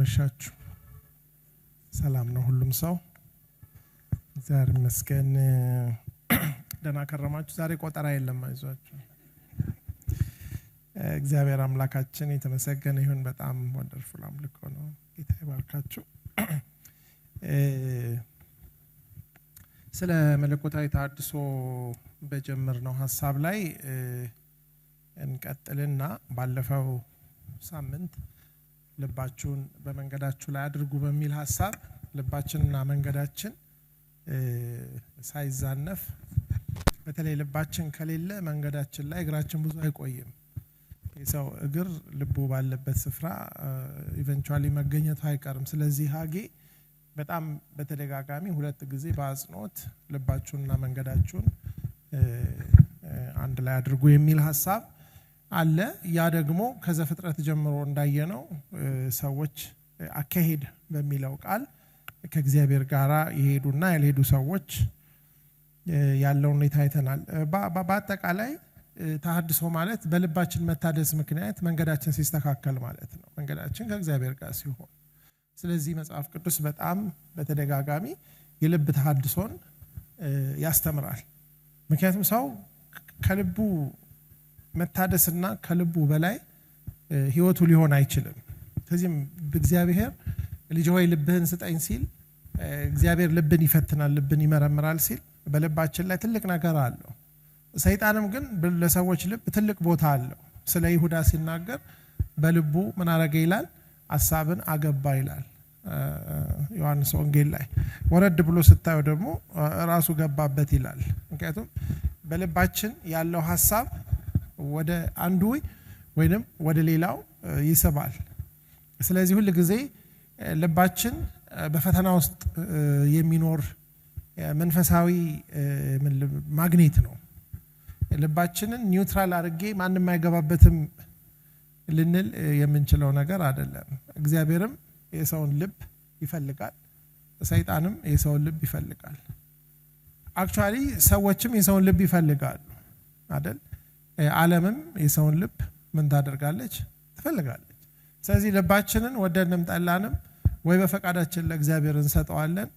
እንደምናመሻችሁ ሰላም ነው ሁሉም ሰው ዛሬ መስገን ደና ከረማችሁ ዛሬ ቆጠራ የለም አይዟችሁ እግዚአብሔር አምላካችን የተመሰገነ ይሁን በጣም ወንደርፉል አምልኮ ነው ጌታ ይባርካችሁ ስለ መለኮታዊ ተሐድሶ በጀመርነው ሐሳብ ላይ እንቀጥልና ባለፈው ሳምንት ልባችሁን በመንገዳችሁ ላይ አድርጉ በሚል ሐሳብ ልባችንና መንገዳችን ሳይዛነፍ በተለይ ልባችን ከሌለ መንገዳችን ላይ እግራችን ብዙ አይቆይም የሰው እግር ልቡ ባለበት ስፍራ ኢቨንቹአሊ መገኘቱ አይቀርም ስለዚህ ሀጌ በጣም በተደጋጋሚ ሁለት ጊዜ በአጽንኦት ልባችሁንና መንገዳችሁን አንድ ላይ አድርጉ የሚል ሐሳብ አለ ያ ደግሞ ከዘፍጥረት ጀምሮ እንዳየነው ሰዎች አከሄድ በሚለው ቃል ከእግዚአብሔር ጋራ ይሄዱና ያልሄዱ ሰዎች ያለው ሁኔታ አይተናል በአጠቃላይ ተሐድሶ ማለት በልባችን መታደስ ምክንያት መንገዳችን ሲስተካከል ማለት ነው መንገዳችን ከእግዚአብሔር ጋር ሲሆን ስለዚህ መጽሐፍ ቅዱስ በጣም በተደጋጋሚ የልብ ተሐድሶን ያስተምራል ምክንያቱም ሰው ከልቡ መታደስና ከልቡ በላይ ህይወቱ ሊሆን አይችልም ስለዚህም በእግዚአብሔር ልጅ ሆይ ልብህን ስጠኝ ሲል እግዚአብሔር ልብን ይፈትናል ልብን ይመረምራል ሲል በልባችን ላይ ትልቅ ነገር አለው ሰይጣንም ግን ለሰዎች ልብ ትልቅ ቦታ አለው ስለ ይሁዳ ሲናገር በልቡ ምን አረገ ይላል ሐሳብን አገባ ይላል ዮሐንስ ወንጌል ላይ ወረድ ብሎ ስታዩ ደግሞ ራሱ ገባበት ይላል ምክንያቱም በልባችን ያለው ሐሳብ ወደ አንዱ ወይንም ወደ ሌላው ይስባል ስለዚህ ሁሉ ጊዜ ልባችን በፈተና ውስጥ የሚኖር መንፈሳዊ ማግኔት ነው ልባችንን ኒውትራል አድርጌ ማንንም አይገባበትም ልንል የምንችለው ነገር አይደለም እግዚአብሔርም የሰውን ልብ ይፈልጋል ሰይጣንም የሰውን ልብ ይፈልጋል አክቹአሊ ሰዎችም የሰውን ልብ ይፈልጋሉ አይደል ዓለምም የሰውን ልብ ምን ታደርጋለች ትፈልጋለች ስለዚህ ልባችንን ወደንም ጠላንም ወይ በፈቃዳችን ለእግዚአብሔር እንሰጠዋለን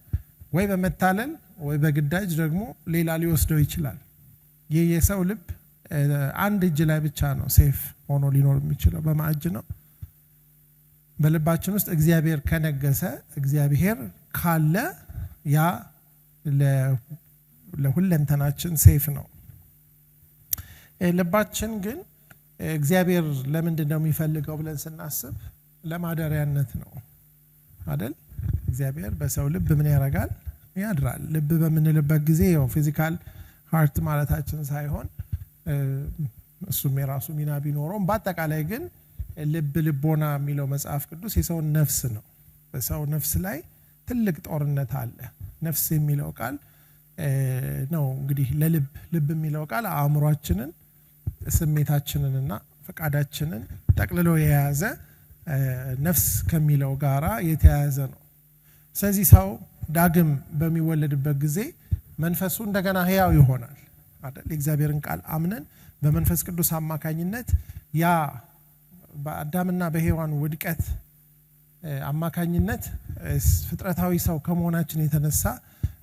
ወይ በመታለል ወይ በግዳጅ ደግሞ ሌላ ሊወስደው ይችላል የሰው ልብ አንድ እጅ ላይ ብቻ ነው ሴፍ ሆኖ ሊኖር የሚችለው በማእጅ ነው በልባችን ውስጥ እግዚአብሔር ከነገሰ እግዚአብሔር ካለ ያ ለሁለንተናችን ሴፍ ነው ልባችን ግን እግዚአብሔር ለምንድን ነው የሚፈልገው ብለን ስናስብ ለማደሪያነት ነው አይደል እግዚአብሔር በሰው ልብ ምን ያደርጋል ያድራል ልብ በምንልበት ጊዜ ያው ፊዚካል ሃርት ማለታችን ሳይሆን እሱም የራሱ ሚና ቢኖርም በአጠቃላይ ግን ልብ ልቦና የሚለው መጽሐፍ ቅዱስ የሰው ነፍስ ነው በሰው ነፍስ ላይ ትልቅ ጦርነት አለ ነፍስ የሚለው ቃል ነው እንግዲህ ልብ የሚለው ቃል አእምሮአችንን ስሜታችንንና ፈቃዳችንን ጠቅልሎ የያዘ ነፍስ ከሚለው ጋራ የተያያዘ ነው ስለዚህ ሰው ዳግም በሚወለድበት ጊዜ መንፈሱ እንደገና ህያው ይሆናል አይደል የእግዚአብሔርን ቃል አምነን በመንፈስ ቅዱስ አማካኝነት ያ በአዳምና በሔዋን ውድቀት አማካኝነት ፍጥረታዊ ሰው ከመሆናችን የተነሳ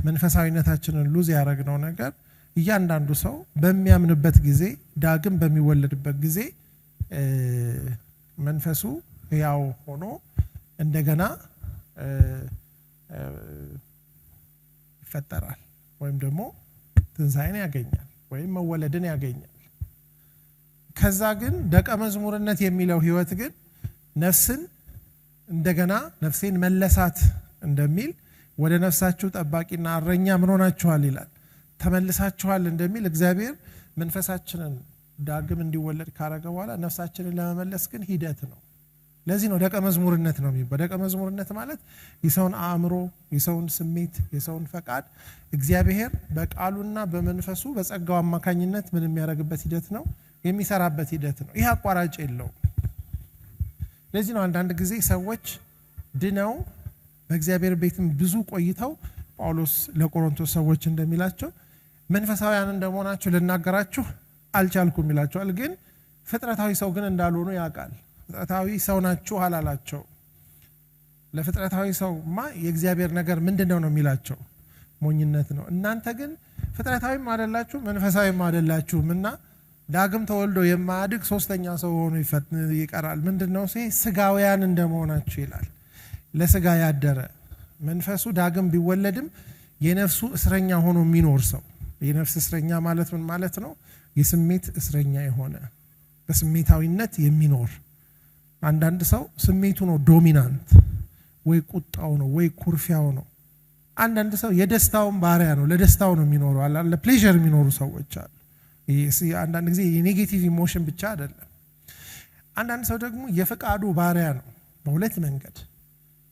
መንፈሳዊነታችንን ሉዝ ያደረግነው ነገር እያንዳንዱ ሰው በሚያምንበት ጊዜ ዳግም በሚወለድበት ጊዜ መንፈሱ ያው ሆኖ እንደገና ይፈጠራል ወይም ደግሞ ትንሣኤን ያገኛል ወይም መወለድን ያገኛል ከዛ ግን ደቀ መዝሙርነት የሚለው ህይወት ግን ነፍስን እንደገና ነፍሴን መለሳት እንደሚል ወደ ነፍሳችሁ ጠባቂና አረኛ ምን ሆናችኋል ይላል ተመልሳችኋል እንደሚል እግዚአብሔር መንፈሳችንን ዳግም እንዲወለድ ካረገ በኋላ ነፍሳችንን ለመመለስ ግን ሂደት ነው ለዚህ ነው ደቀ መዝሙርነት ነው የሚባለው ደቀ መዝሙርነት ማለት የሰውን አእምሮ የሰውን ስሜት የሰውን ፈቃድ እግዚአብሔር በቃሉና በመንፈሱ በጸጋው አማካኝነት ምን የሚያደርግበት ሂደት ነው የሚሰራበት ሂደት ነው ይሄ አቋራጭ የለው ለዚህ ነው አንዳንድ ጊዜ ሰዎች ድነው በእግዚአብሔር ቤትም ብዙ ቆይተው ጳውሎስ ለቆሮንቶስ ሰዎች እንደሚላቸው መንፈሳውያን እንደሆናችሁ ልናገራችሁ አልቻልኩም ይላቸዋል ግን ፍጥረታዊ ሰው ግን እንዳልሆኑ ያውቃል ፍጥረታዊ ሰው ናችሁ አላላቸው ለፍጥረታዊ ሰውማ የእግዚአብሔር ነገር ምንድነው ነው የሚላቸው ሞኝነት ነው እናንተ ግን ፍጥረታዊም አይደላችሁ መንፈሳዊም አይደላችሁምና ዳግም ተወልዶ የማያድግ ሶስተኛ ሰው ሆኖ ይቀራል ምንድነው ስጋውያን እንደመሆናችሁ ይላል ለስጋ ያደረ መንፈሱ ዳግም ቢወለድም የነፍሱ እስረኛ ሆኖ የሚኖር ሰው የነፍስ እስረኛ ማለት ምን ማለት ነው የስሜት እስረኛ የሆነ በስሜታዊነት የሚኖር አንዳንድ ሰው ስሜቱ ነው ዶሚናንት ወይ ቁጣው ነው ወይ ኩርፊያው ነው አንዳንድ ሰው የደስታውን ባሪያ ነው ለደስታው ነው የሚኖረው አለ ለፕሌዠር የሚኖሩ ሰዎች አሉ አንዳንድ ጊዜ የኔጌቲቭ ኢሞሽን ብቻ አይደለም አንዳንድ ሰው ደግሞ የፈቃዱ ባሪያ ነው በሁለት መንገድ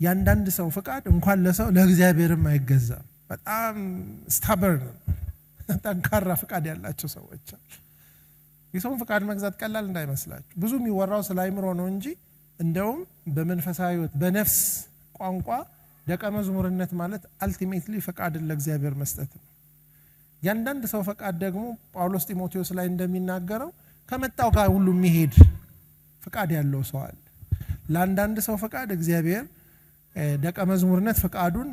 ያንዳንድ ሰው ፈቃድ እንኳን ለሰው ለእግዚአብሔርም አይገዛም በጣም ስታበርን ጠንካራ ፈቃድ ያላቸው ሰዎች አሉ የሰውን ፈቃድ መግዛት ቀላል እንዳይመስላችሁ ብዙ የሚወራው ስለ አይምሮ ነው እንጂ እንደውም በመንፈሳዊ ህይወት በነፍስ ቋንቋ ደቀ መዝሙርነት ማለት አልቲሜትሊ ፈቃድን ለእግዚአብሔር መስጠት ነው ያንዳንድ ሰው ፈቃድ ደግሞ ጳውሎስ ጢሞቴዎስ ላይ እንደሚናገረው ከመጣው ጋር ሁሉ የሚሄድ ፈቃድ ያለው ሰው አለ ለአንዳንድ ሰው ፈቃድ እግዚአብሔር ደቀ መዝሙርነት ፈቃዱን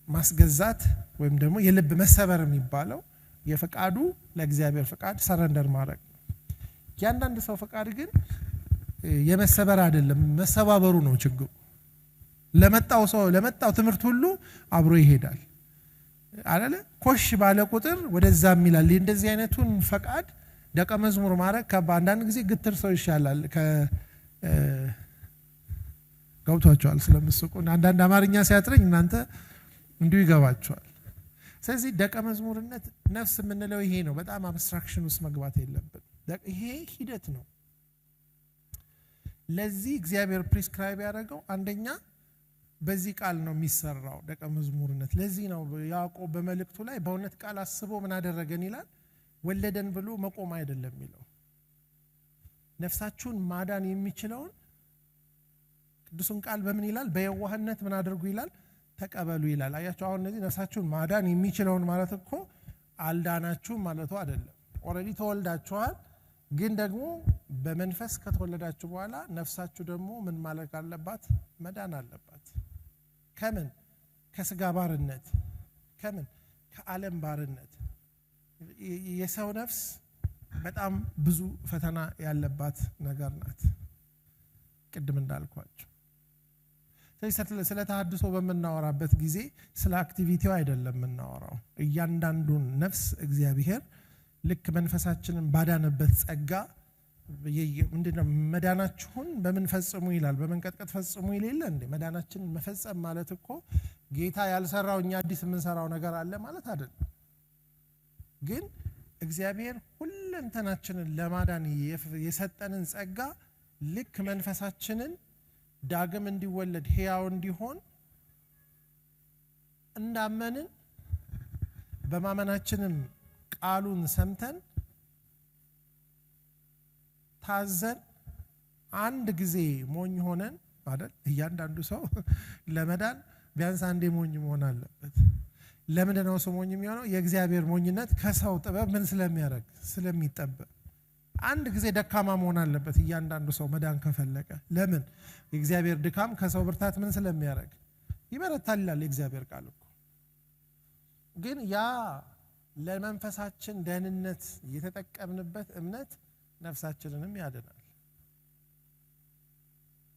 ማስገዛት ወይም ደግሞ የልብ መሰበር የሚባለው የፈቃዱ ለእግዚአብሔር ፈቃድ ሰረንደር ማድረግ ያንዳንድ ሰው ፈቃድ ግን የመሰበር አይደለም መሰባበሩ ነው ችግሩ ለመጣው ትምህርት ሁሉ አብሮ ይሄዳል አይደለ ኮሽ ባለ ቁጥር ወደዛም ይላል እንደዚህ አይነቱን ፈቃድ ደቀ መዝሙር ማድረግ ከአንዳንድ ጊዜ ግትር ሰው ይሻላል ገብቷቸዋል ስለምስቁ አንዳንድ አማርኛ ሲያጥረኝ እናንተ እንዲሁ ይገባቸዋል ስለዚህ ደቀ መዝሙርነት ነፍስ የምንለው ይሄ ነው በጣም አብስትራክሽን ውስጥ መግባት የለብን ይሄ ሂደት ነው ለዚህ እግዚአብሔር ፕሪስክራይብ ያደረገው አንደኛ በዚህ ቃል ነው የሚሰራው ደቀ መዝሙርነት ለዚህ ነው ያዕቆብ በመልእክቱ ላይ በእውነት ቃል አስቦ ምን አደረገን ይላል ወለደን ብሎ መቆም አይደለም የሚለው ነፍሳችሁን ማዳን የሚችለውን ቅዱስን ቃል በምን ይላል በየዋህነት ምን አድርጉ ይላል ተቀበሉ ይላል አያችሁ አሁን እነዚህ ነፍሳችሁን ማዳን የሚችለውን ማለት እኮ አልዳናችሁ ማለቱ አይደለም ኦሬዲ ተወልዳችኋል ግን ደግሞ በመንፈስ ከተወለዳችሁ በኋላ ነፍሳችሁ ደግሞ ምን ማለት አለባት መዳን አለባት ከምን ከስጋ ባርነት ከምን ከዓለም ባርነት የሰው ነፍስ በጣም ብዙ ፈተና ያለባት ነገር ናት ቅድም እንዳልኳችሁ ስለ ተሐድሶ በመናወራበት ጊዜ ስለ አክቲቪቲው አይደለም እናወራው እያንዳንዱን ነፍስ እግዚአብሔር ልክ መንፈሳችንን ባዳነበት ጸጋ ምንድነው መዳናችሁን በምን ፈጽሙ ይላል በመንቀጥቀጥ ፈጽሙ ይላል እንዴ መዳናችንን መፈጸም ማለት እኮ ጌታ ያልሰራው እኛ አዲስ የምንሰራው ነገር አለ ማለት አይደለም ግን እግዚአብሔር ሁለንተናችንን ለማዳን የሰጠንን ጸጋ ልክ መንፈሳችንን ዳግም እንዲወለድ ሕያው እንዲሆን እንዳመንን በማመናችንም ቃሉን ሰምተን ታዘን አንድ ጊዜ ሞኝ ሆነን አይደል እያንዳንዱ ሰው ለመዳን ቢያንስ አንዴ ሞኝ መሆን አለበት ለምን ነው ሰው ሞኝ የሚሆነው የእግዚአብሔር ሞኝነት ከሰው ጥበብ ምን ስለሚያደርግ ስለሚጠበብ አንድ ጊዜ ደካማ መሆን አለበት እያንዳንዱ ሰው መዳን ከፈለገ ለምን የእግዚአብሔር ድካም ከሰው ብርታት ምን ስለሚያደርግ ይበረታል ይላል የእግዚአብሔር ቃል እኮ ግን ያ ለመንፈሳችን ደህንነት የተጠቀምንበት እምነት ነፍሳችንንም ያድናል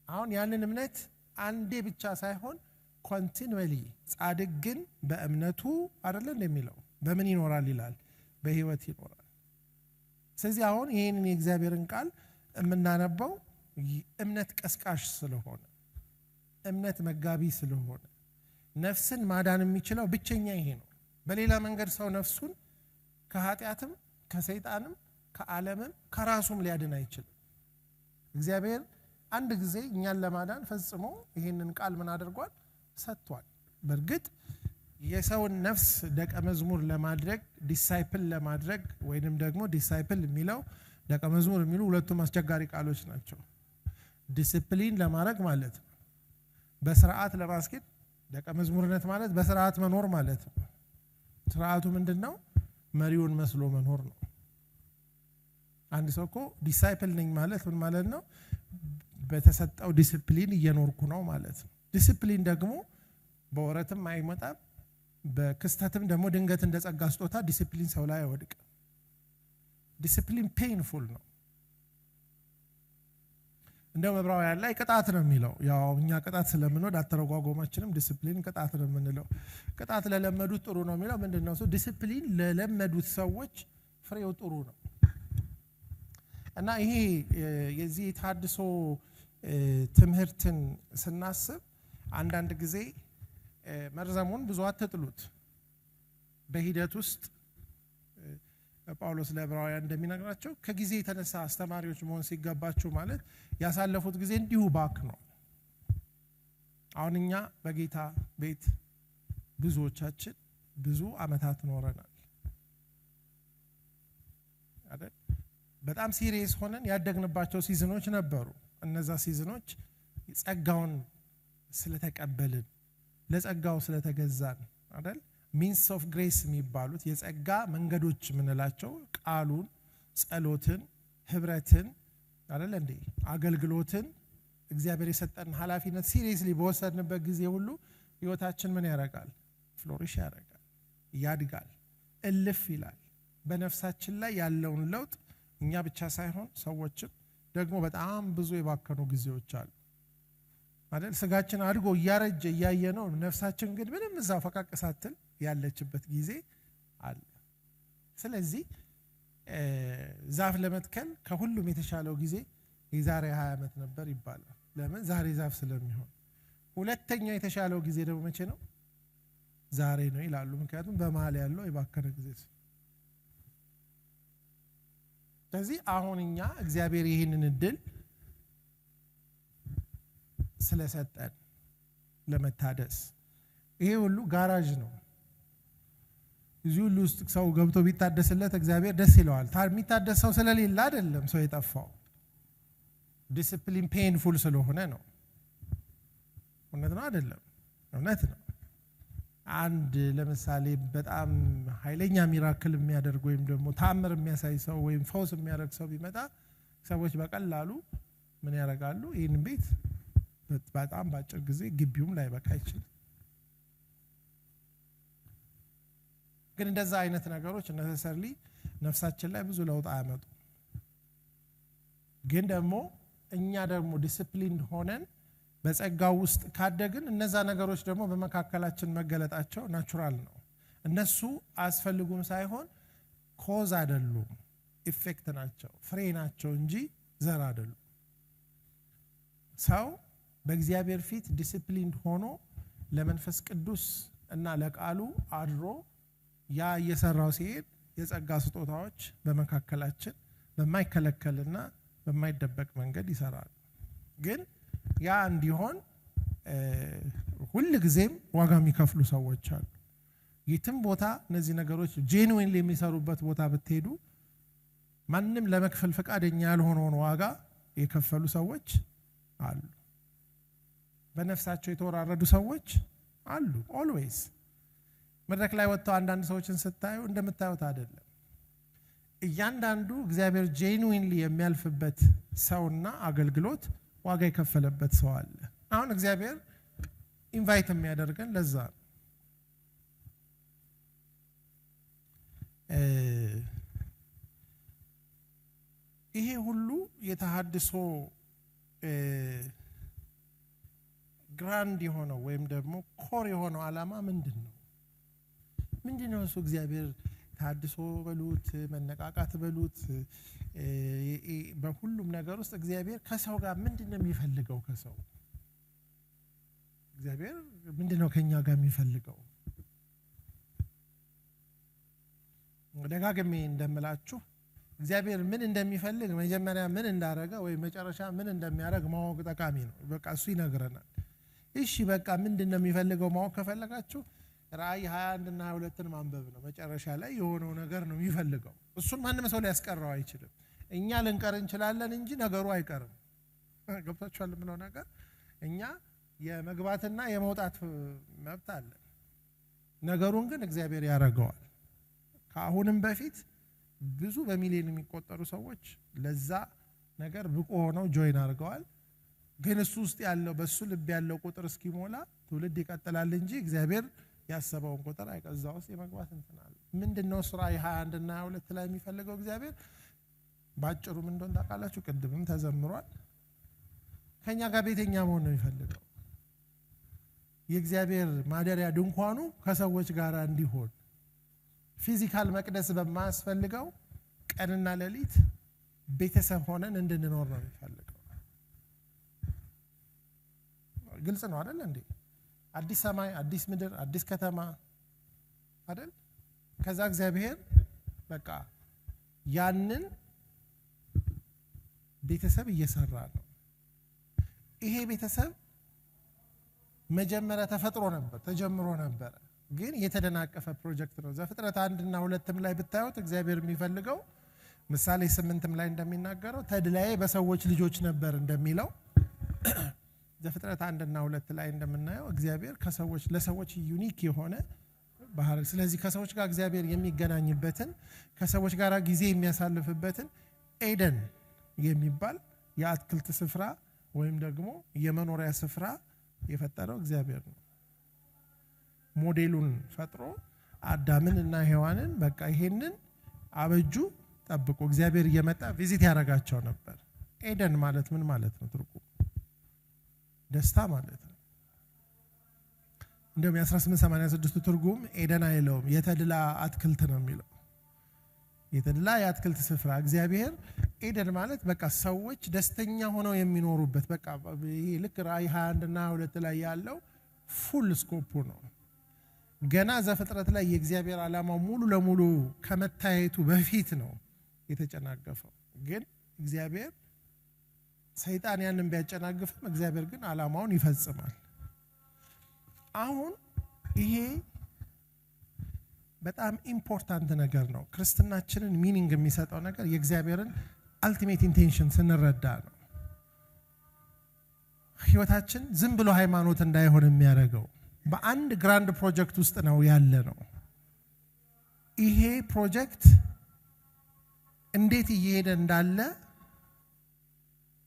አሁን ያንን እምነት አንዴ ብቻ ሳይሆን ኮንቲኒዩሊ ጻድቅ ግን በእምነቱ አይደለም እንደሚለው በምን ይኖራል ይላል በህይወት ይኖራል ስለዚህ አሁን ይሄንን የእግዚአብሔርን ቃል የምናነበው እምነት ቀስቃሽ ስለሆነ እምነት መጋቢ ስለሆነ ነፍስን ማዳን የሚችለው ብቸኛ ይሄ ነው በሌላ መንገድ ሰው ነፍሱን ከኃጢያትም ከሰይጣንም ከዓለምም ከራሱም ሊያድን አይችልም እግዚአብሔር አንድ ጊዜ እኛን ለማዳን ፈጽሞ ይሄንን ቃል ምን አድርጓል ሰጥቷል በርግጥ የሰውን ነፍስ ደቀ መዝሙር ለማድረግ ዲሳይፕል ለማድረግ ወይንም ደግሞ ዲሳይፕል የሚለው ደቀ መዝሙር የሚሉ ሁለቱም አስቸጋሪ ቃሎች ናቸው ዲሲፕሊን ለማድረግ ማለት ነው በስርዓት ለማስኬድ ደቀ መዝሙርነት ማለት በስርዓት መኖር ማለት ነው ስርዓቱ ምንድነው መሪውን መስሎ መኖር ነው አንድ ሰው እኮ ዲሳይፕል ነኝ ማለት ምን ማለት ነው በተሰጠው ዲሲፕሊን እየኖርኩ ነው ማለት ነው ዲሲፕሊን ደግሞ በወረትም አይመጣም በክስተትም ደግሞ ድንገት እንደ ጸጋ ስጦታ ዲሲፕሊን ሰው ላይ አይወድቅም ዲሲፕሊን ፔንፉል ነው እንደው ዕብራውያን ላይ ቅጣት ነው የሚለው ያው እኛ ቅጣት ስለምንወድ አተረጓጎማችንም ዲሲፕሊን ቅጣት ነው የምንለው ቅጣት ለለመዱት ጥሩ ነው የሚለው ምንድነው እሱ ዲሲፕሊን ለለመዱት ሰዎች ፍሬው ጥሩ ነው እና ይሄ የዚህ ታድሶ ትምህርትን ስናስብ አንዳንድ ጊዜ መርዘሙን ብዙ አትጥሉት በሂደት ውስጥ ጳውሎስ ለዕብራውያን እንደሚነግራቸው ከጊዜ የተነሳ አስተማሪዎች መሆን ሲገባችሁ ማለት ያሳለፉት ጊዜ እንዲሁ ባክ ነው አሁንኛ በጌታ ቤት ብዙዎቻችን ብዙ አመታት ኖረናል አይደል በጣም ሲሪየስ ሆነን ያደግንባቸው ሲዝኖች ነበሩ እነዛ ሲዝኖች ጸጋውን ስለተቀበልን ለጸጋው ስለተገዛን አይደል means of grace የሚባሉት የጸጋ መንገዶች ምንላቸው ቃሉን ጸሎትን ህብረትን አይደል እንዴ አገልግሎትን እግዚአብሔር የሰጠን ኃላፊነት ሲሪየስሊ በወሰድንበት ጊዜ ሁሉ ህይወታችን ምን ያረጋል ፍሎሪሽ ያረጋል ያድጋል እልፍ ይላል በነፍሳችን ላይ ያለውን ለውጥ እኛ ብቻ ሳይሆን ሰዎችም ደግሞ በጣም ብዙ የባከኑ ጊዜዎች አሉ አይደል ስጋችን አድጎ ያረጀ ያያየነው ነፍሳችን ግን ምንም እዛው ፈቃቀሳትል ያለችበት ጊዜ አለ ስለዚህ ዛፍ ለመትከል ከሁሉም የተሻለው ጊዜ የዛሬ 20 አመት ነበር ይባላል ለምን ዛሬ ዛፍ ስለሚሆን ሁለተኛው የተሻለው ጊዜ ደግሞ መቼ ነው ዛሬ ነው ይላሉ ምክንያቱም በመሃል ያለው የባከነ ጊዜ ስለዚህ አሁንኛ እግዚአብሔር ይሄንን እድል ስለሰጠን ለመታደስ ይሄ ሁሉ ጋራጅ ነው እዚሁ ውስጥ ሰው ገብቶ ቢታደስለት እግዚአብሔር ደስ ይለዋል የሚታደሰው ስለሌለ አይደለም ሰው የጠፋው ዲሲፕሊን ፔንፉል ስለሆነ ነው እውነት ነው አይደለም እውነት ነው አንድ ለምሳሌ በጣም ኃይለኛ ሚራክል የሚያደርግ ወይም ደግሞ ታምር የሚያሳይ ሰው ወይም ፈውስ የሚያደርግ ሰው ቢመጣ ሰዎች በቀላሉ ምን ያደርጋሉ ይሄን ቤት በጣም ባጭር ጊዜ ግቢውም ላይ በቃ ይችላል ግን እንደዛ አይነት ነገሮች necessarily ነፍሳችን ላይ ብዙ ለውጥ አያመጡ ግን ደግሞ እኛ ደግሞ ዲሲፕሊንድ ሆነን በጸጋው ውስጥ ካደግን እነዛ ነገሮች ደግሞ በመካከላችን መገለጣቸው ናቹራል ነው እነሱ አስፈልጉም ሳይሆን ኮዝ አይደሉም ኢፌክት ናቸው ፍሬ ናቸው እንጂ ዘር አይደሉም ሰው በእግዚአብሔር ፊት ዲሲፕሊንድ ሆኖ ለመንፈስ ቅዱስ እና ለቃሉ አድሮ ያ እየሰራው ሲሄድ የጸጋ ስጦታዎች በመካከላችን በማይከለከልና በማይደበቅ መንገድ ይሰራል ግን ያ እንዲሆን ሁሉ ጊዜም ዋጋ የሚከፍሉ ሰዎች አሉ የትም ቦታ እነዚህ ነገሮች ጄኑዊንሊ የሚሰሩበት ቦታ ብትሄዱ ማንንም ለመክፈል ፈቃደኛ ያልሆነውን ዋጋ የከፈሉ ሰዎች አሉ በነፍሳቸው የተወራረዱ ሰዎች አሉ always መድረክ ላይ ወጥተው አንዳንድ ሰዎችን ስታዩ እንደምታዩት አይደለም እያንዳንዱ እግዚአብሔር ጄኑዊንሊ የሚያልፍበት ሰውና አገልግሎት ዋጋ የከፈለበት ሰው አለ አሁን እግዚአብሔር ኢንቫይት የሚያደርገን ለዛ ይሄ ሁሉ የተሐድሶ ግራንድ የሆነው ወይም ደግሞ ኮር የሆነው ዓላማ ምንድነው እሱ እግዚአብሔር ታድሶ በሉት መነቃቃት በሉት በሁሉም ነገር ውስጥ እግዚአብሔር ከሰው ጋር ምንድነው የሚፈልገው ከሰው እግዚአብሔር ምንድነው ከኛ ጋር የሚፈልገው ደጋግሜ እንደምላችሁ እግዚአብሔር ምን እንደሚፈልግ መጀመሪያ ምን እንዳረጋ ወይ መጨረሻ ምን እንደሚያደርግ ማወቅ ጠቃሚ ነው በቃ እሱ ይነግረናል እሺ በቃ ምንድነው የሚፈልገው ማወቅ ከፈለጋችሁ ራእይ 21 እና 22ን ማንበብ ነው መጨረሻ ላይ የሆነው ነገር ነው የሚፈልገው እሱን ማንንም ሰው ሊያስቀረው አይችልም እኛ ልንቀር እንችላለን እንጂ ነገሩ አይቀርም ገብታችኋል ምነው ነገር እኛ የመግባትና የመውጣት መብት አለ ነገሩን ግን እግዚአብሔር ያረጋዋል ከአሁንም በፊት ብዙ በሚሊዮን የሚቆጠሩ ሰዎች ለዛ ነገር ብቁ ሆነው ጆይን አድርገዋል ግን እሱ ውስጥ ያለው በሱ ልብ ያለው ቁጥር እስኪሞላ ትውልድ ይቀጥላል እንጂ እግዚአብሔር ያሰበውን ቁጥር አይቀዛውስ የመግባት እንትናል ምንድነው ሱራይ 21 እና 22 ላይ የሚፈልገው እግዚአብሔር ባጭሩ ምን እንደሆነ ታውቃላችሁ ቅድምም ተዘምሯል ከኛ ጋር ቤተኛ መሆን ነው የሚፈልገው የእግዚአብሔር ማደሪያ ድንኳኑ ከሰዎች ጋር እንዲሆን ፊዚካል መቅደስ በማያስፈልገው ቀንና ሌሊት ቤተሰብ ሆነን እንድንኖር ነው የሚፈልገው ግልጽ ነው አይደል እንዴ አዲስ ሰማይ አዲስ ምድር አዲስ ከተማ አይደል ከዛ እግዚአብሔር በቃ ያንን ቤተሰብ እየሰራ ነው ይሄ ቤተሰብ መጀመሪያ ተፈጥሮ ነበር ተጀምሮ ነበር ግን የተደናቀፈ ፕሮጀክት ነው ዘፍጥረት 1 እና 2 ላይ ብታዩት እግዚአብሔር የሚፈልገው ምሳሌ 8 ላይ እንደሚናገረው ተድላዬ በሰዎች ልጆች ነበር እንደሚለው ዘፍጥረት 1 እና 2 ላይ እንደምናየው እግዚአብሔር ከሰዎች ለሰዎች ዩኒክ የሆነ ባህር ስለዚህ ከሰዎች ጋር እግዚአብሔር የሚገናኝበትን ከሰዎች ጋር ጊዜ የሚያሳልፍበትን ኤደን የሚባል የአትክልት ስፍራ ወይም ደግሞ የመኖሪያ ስፍራ የፈጠረው እግዚአብሔር ነው ሞዴሉን ፈጥሮ አዳምን እና ሔዋንን በቃ ይሄንን አበጁ ጠብቁ እግዚአብሔር እየመጣ ቪዚት ያረጋቸው ነበር ኤደን ማለት ምን ማለት ነው ትርጉሙ ደስታ ማለት ነው እንደውም 1886 ትርጉም ኤደን አይለውም የተድላ አትክልት ነው የሚለው የተድላ የአትክልት ስፍራ እግዚአብሔር ኤደን ማለት በቃ ሰዎች ደስተኛ ሆነው የሚኖሩበት በቃ ይሄ ልክ ራእይ 21 እና 2 ላይ ያለው ፉል ስኮፕ ነው ገና ዘፍጥረት ላይ የእግዚአብሔር ዓላማው ሙሉ ለሙሉ ከመታየቱ በፊት ነው የተጨናገፈው ግን እግዚአብሔር ሰይጣን ያንን ቢያጨናግፍም እግዚአብሔር ግን ዓላማውን ይፈጽማል አሁን ይሄ በጣም ኢምፖርታንት ነገር ነው ክርስትናችንን ሚኒንግ የሚሰጠው ነገር የእግዚአብሔርን አልቲሜት ኢንቴንሽን ስንረዳ ነው ህይወታችን ዝም ብሎ ሃይማኖት እንዳይሆን የሚያደርገው በአንድ ግራንድ ፕሮጀክት ውስጥ ነው ያለ ነው ይሄ ፕሮጀክት እንዴት እየሄደ እንዳለ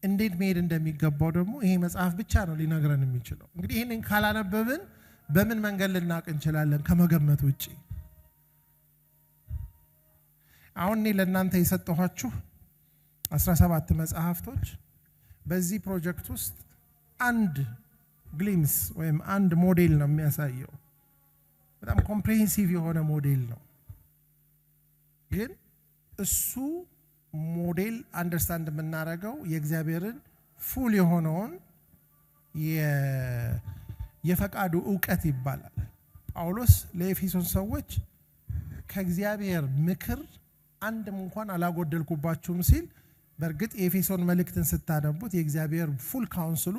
እንዴት መሄድ እንደሚገባው ደግሞ ይሄ መጽሐፍ ብቻ ነው ሊነግረን የሚችለው እንግዲህ ይሄንን ካላነበብን በምን መንገድ ልናቅ እንችላለን ከመገመት ውጪ አሁን እኔ ለእናንተ የሰጠኋችሁ 17 መጽሐፍቶች በዚህ ፕሮጀክት ውስጥ አንድ ግሊምስ ወይም አንድ ሞዴል ነው የሚያሳየው በጣም ኮምፕሬሄንሲቭ የሆነ ሞዴል ነው ግን እሱ ሞዴል አንደርስታንድ የምናደርገው የእግዚአብሔርን ፉል የሆነውን የፈቃዱ ዕውቀት ይባላል ጳውሎስ ለኤፌሶን ሰዎች ከእግዚአብሔር ምክር አንድም እንኳን አላጎደልኩባችሁም ሲል በርግጥ የኤፌሶን መልእክትን ስታነቡት የእግዚአብሔር ፉል ካውንስሉ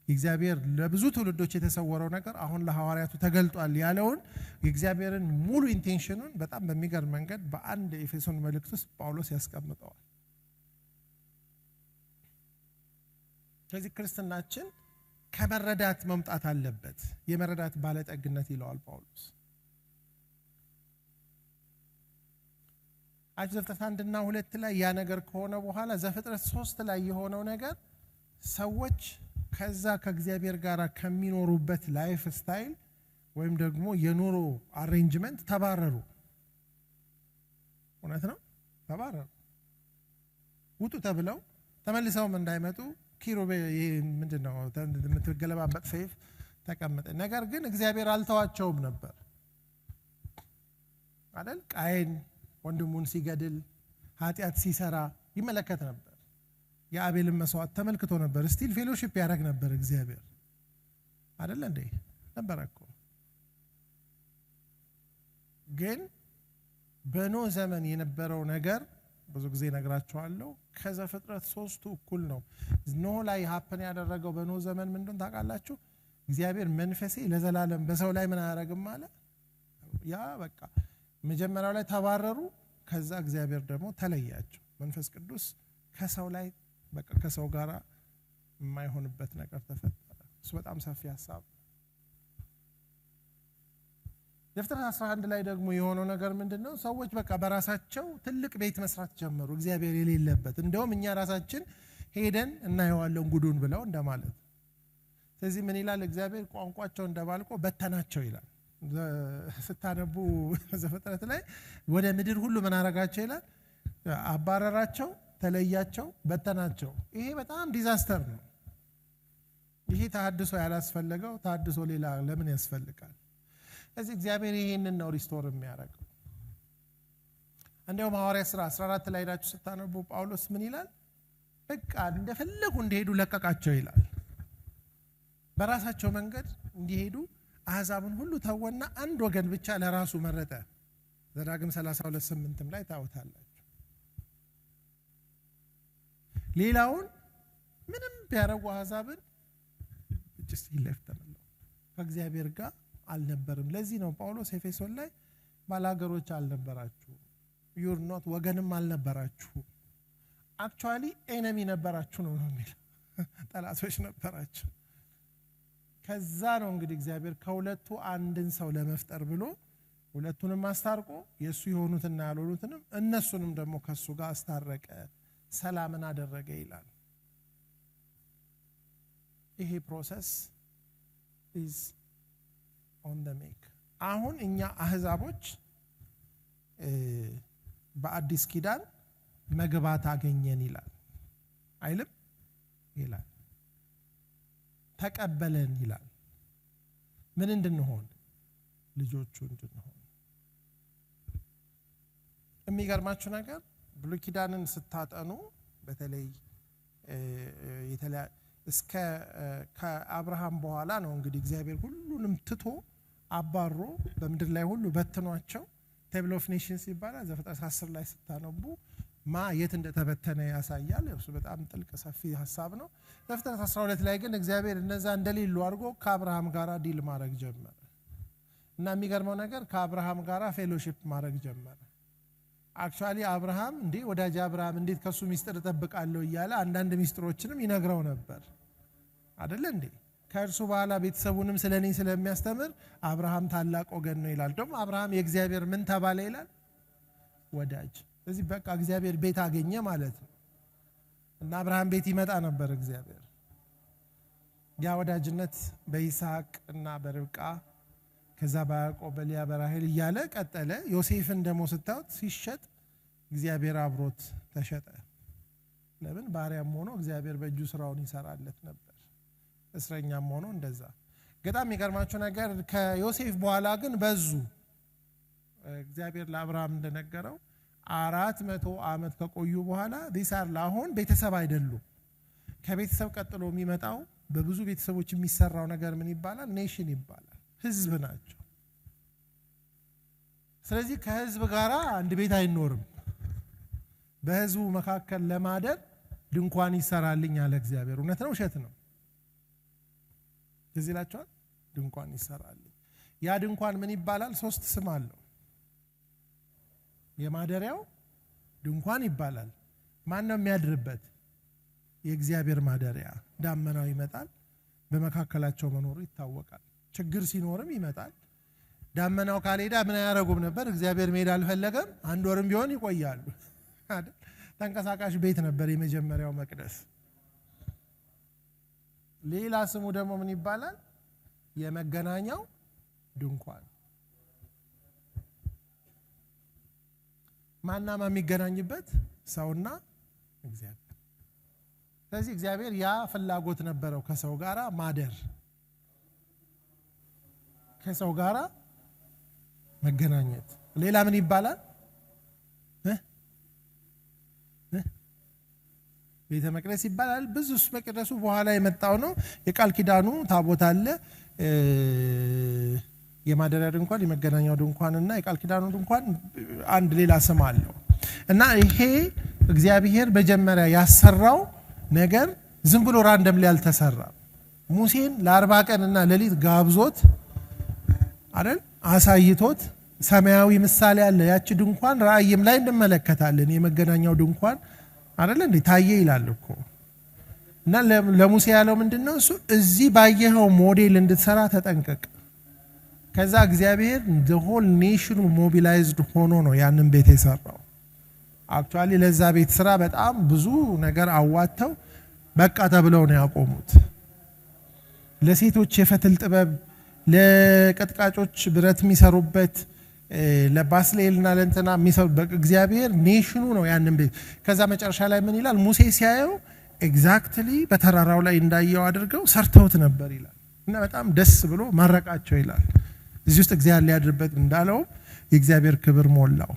የእግዚአብሔር ለብዙ ትውልዶች የተሰወረው ነገር አሁን ለሐዋርያቱ ተገልጧል ያለውን የእግዚአብሔርን ሙሉ ኢንቴንሽኑን በጣም በሚገርም መንገድ በአንድ ኤፌሶን መልእክት ውስጥ ጳውሎስ ያስቀምጠዋል ስለዚህ ክርስትናችን ከመረዳት መምጣት አለበት የመረዳት ባለጠግነት ይለዋል ጳውሎስ ዘፍጥረት 1 እና 2 ላይ ያ ነገር ከሆነ በኋላ ዘፍጥረት 3 ላይ የሆነው ነገር ሰዎች ከዛ ከእግዚአብሔር ጋር ከሚኖሩበት ላይፍ ስታይል ወይም ደግሞ የኑሮ አሬንጅመንት ተባረሩ እውነት ነው ተባረሩ ውጡ ተብለው ተመልሰውም እንዳይመጡ ኪሩቤ ምንድነው የምትገለባበት ሰይፍ ተቀመጠ ነገር ግን እግዚአብሔር አልተዋቸውም ነበር አይደል ቃየን ወንድሙን ሲገድል ኃጢአት ሲሰራ ይመለከት ነበር የአቤልን መስዋዕት ተመልክቶ ነበር ስቲል ፌሎሺፕ ያደርግ ነበር እግዚአብሔር አይደል እንዴ ነበርኩ ግን በኖ ዘመን የነበረው ነገር ብዙ ጊዜ ነግራችኋለሁ ከዘፍጥረት 3 እኩል ነው ኖ ላይ ሀፕን ያደረገው በኖ ዘመን ምንድነው ታውቃላችሁ እግዚአብሔር መንፈሴ ለዘላለም በሰው ላይ ምን አያረግም አለ ያ በቃ መጀመሪያው ላይ ተባረሩ ከዛ እግዚአብሔር ደግሞ ተለያቸው መንፈስ ቅዱስ ከሰው ላይ በቃ ከሰው ጋራ የማይሆንበት ነገር ተፈጠረ እሱ በጣም ሰፊ ሐሳብ ዘፍጥረት 11 ላይ ደግሞ የሆነው ነገር ምንድነው ሰዎች በቃ በራሳቸው ትልቅ ቤት መስራት ጀመሩ እግዚአብሔር የሌለበት እንደውም እኛ ራሳችን ሄደን እናየዋለን ጉዱን ብለው እንደማለት ስለዚህ ምን ይላል እግዚአብሔር ቋንቋቸው እንደባልቆ በተናቸው ይላል ስታነቡ ዘፍጥረት ላይ ወደ ምድር ሁሉ ምን አረጋቸው ይላል አባረራቸው ተለያቸው በተናቸው ይሄ በጣም ዲዛስተር ነው ይሄ ተሐድሶ ያላስፈልገው ተሐድሶ ሌላ ለምን ያስፈልጋል ስለዚህ እግዚአብሔር ይሄንን ነው ሪስቶር የሚያደርገው እንደው ሐዋርያት ሥራ 14 ላይ ሄዳችሁ ስታነቡ ጳውሎስ ምን ይላል በቃ እንደፈለጉ እንዲሄዱ ለቀቃቸው ይላል በራሳቸው መንገድ እንዲሄዱ አሕዛብን ሁሉ ተወና አንድ ወገን ብቻ ለራሱ መረጠ ዘዳግም 32:8 ላይ ታውታላችሁ ሌላውን ምንም ቢያረጉ አሕዛብን just he left them alone ከእግዚአብሔር ጋር አልነበረም ለዚህ ነው ጳውሎስ ኤፌሶን ላይ ባላገሮች አልነበራችሁ you're not ወገንም አልነበራችሁ actually enemy ነበራችሁ ነው የሚል ጠላቶች ነበራችሁ ከዛ ነው እንግዲህ እግዚአብሔር ከሁለቱ አንድን ሰው ለመፍጠር ብሎ ሁለቱንም አስታርቆ የሱ የሆኑትና ያልሆኑትንም እነሱንም ደግሞ ከሱ ጋር አስታረቀ ሰላምን አደረገ ይላል ይሄ ፕሮሰስ is on the make አሁን እኛ አህዛቦች በአዲስ ኪዳን መግባት አገኘን ይላል አይልም ይላል ተቀበለን ይላል ምን እንድንሆን ልጆቹ እንድንሆን የሚገርማችሁ ነገር ብሉይ ኪዳንን ስታጠኑ በተለይ እስከ ከአብርሃም በኋላ ነው እንግዲህ እግዚአብሔር ሁሉንም ትቶ አባሮ በመድር ላይ ሁሉ በትኗቸው ቴብል ኦፍ ኔሽንስ ይባላል ዘፍጥረት 10 ላይ ስታነቡ የት እንደተበተነ ያሳያል እሱ በጣም ጥልቅ ሰፊ ሐሳብ ነው ዘፍጥረት 12 ላይ ግን እግዚአብሔር እነዛ እንደሌሉ አድርጎ ከአብርሃም ጋራ ዲል ማድረግ ጀመረ እና የሚገርመው ነገር ከአብርሃም ጋራ ፌሎሺፕ ማድረግ ጀመረ አክቹአሊ አብርሃም እንዴ ወዳጅ አብርሃም እንዴት ከሱ ሚስጥር ተጠብቃለሁ ይያለ አንዳንድ ሚስጥሮችንም ይነግረው ነበር አይደል እንዴ ከእርሱ በኋላ ቤተሰቡንም ስለኔ ስለሚያስተምር አብርሃም ታላቅ ወገን ነው ይላል ደግሞ አብርሃም የእግዚአብሔር ምን ተባለ ይላል ወዳጅ ስለዚህ በቃ እግዚአብሔር ቤት አገኘ ማለት ነው እና አብርሃም ቤት ይመጣ ነበር እግዚአብሔር ያ ወዳጅነት በይስሐቅ እና በርብቃ ከዛ በያዕቆብ በልያ በራሔል ይያለ ቀጠለ ዮሴፍን ደሞ ስታውት ሲሸጥ እግዚአብሔር አብሮት ተሸጠ ለምን ባሪያም ሆኖ እግዚአብሔር በእጁ ስራውን ይሰራለት ነበር እስረኛም ሆኖ እንደዛ በጣም የሚገርማችሁ ነገር ከዮሴፍ በኋላ ግን በዙ እግዚአብሔር ለአብርሃም እንደነገረው 400 ዓመት ከቆዩ በኋላ ዲሳር ለአሁን ቤተሰብ አይደሉም ከቤተሰብ ቀጥሎ የሚመጣው በብዙ ቤተሰቦች የሚሰራው ነገር ምን ይባላል ኔሽን ይባላል ህዝብ ናቸው ስለዚህ ከህዝብ ጋራ አንድ ቤት አይኖርም በህዝቡ መካከል ለማደር ድንኳን ይሰራልኝ አለ እግዚአብሔር እውነት ነው ውሸት ነው እዚህ ላችኋል ድንኳን ይሰራልኝ ያ ድንኳን ምን ይባላል ሶስት ስም አለው የማደሪያው ድንኳን ይባላል ማን ነው የሚያድርበት የእግዚአብሔር ማደሪያ ዳመናው ይመጣል በመካከላቸው መኖሩ ይታወቃል ችግር ሲኖርም ይመጣል ዳመናው ካልሄዳ ምን ያረጉም ነበር እግዚአብሔር ሜዳ አልፈለገም አንድ ወርም ቢሆን ይቆያሉ አይደል ተንቀሳቃሽ ቤት ነበር የመጀመሪያው መቅደስ ሌላ ስሙ ደግሞ ምን ይባላል የመገናኛው ድንኳን ማናማ የሚገናኝበት ሰውና እግዚአብሔር ስለዚህ እግዚአብሔር ያ ፍላጎት ነበረው ከሰው ጋራ ማደር ከሰው ጋራ መገናኘት ሌላ ምን ይባላል ቤተ መቅደስ ይባላል ብዙስ መቅደሱ በኋላ የመጣው ነው የቃል ኪዳኑ ታቦት አለ የማደሪያ ድንኳን የመገናኛው ድንኳንና የቃል ኪዳኑ ድንኳን አንድ ሌላ ስም አለው እና ይሄ እግዚአብሔር በመጀመሪያ ያሰራው ነገር ዝም ብሎ ራንደም ላይ አልተሰራም ሙሴን ለ40 ቀንና ሌሊት ጋብዞት አይደል አሳይቶት ሰማያዊ ምሳሌ አለ ያቺ ድንኳን ራእይም ላይ እንደመለከታለን የመገናኛው ድንኳን አይደል እንዴ ታየ ይላል እኮ እና ለሙሴ ያለው ምንድነው እሱ እዚህ ባየኸው ሞዴል እንድትሰራ ተጠንቀቅ ከዛ እግዚአብሔር the whole nation mobilized ሆኖ ነው ያንን ቤት የሰራው actually ለዛ ቤት ስራ በጣም ብዙ ነገር አዋተው በቃ ተብለው ነው ያቆሙት። ለሴቶች የፈትል ጥበብ፣ ለቀጥቃጮች ብረት የሚሰሩበት፣ ለባስሌልና ለእንትና የሚሰሩ እግዚአብሔር ኔሽኑ ነው ያንን ቤት። ከዛ መጨረሻ ላይ ምን ይላል? ሙሴ ሲያየው ኤግዛክትሊ በተራራው ላይ እንዳየው አድርገው ሰርተውት ነበር ይላል። እና በጣም ደስ ብሎ መረቃቸው ይላል። እዚህ ውስጥ እግዚአብሔር ሊያድርበት እንዳለው የእግዚአብሔር ክብር ሞላው።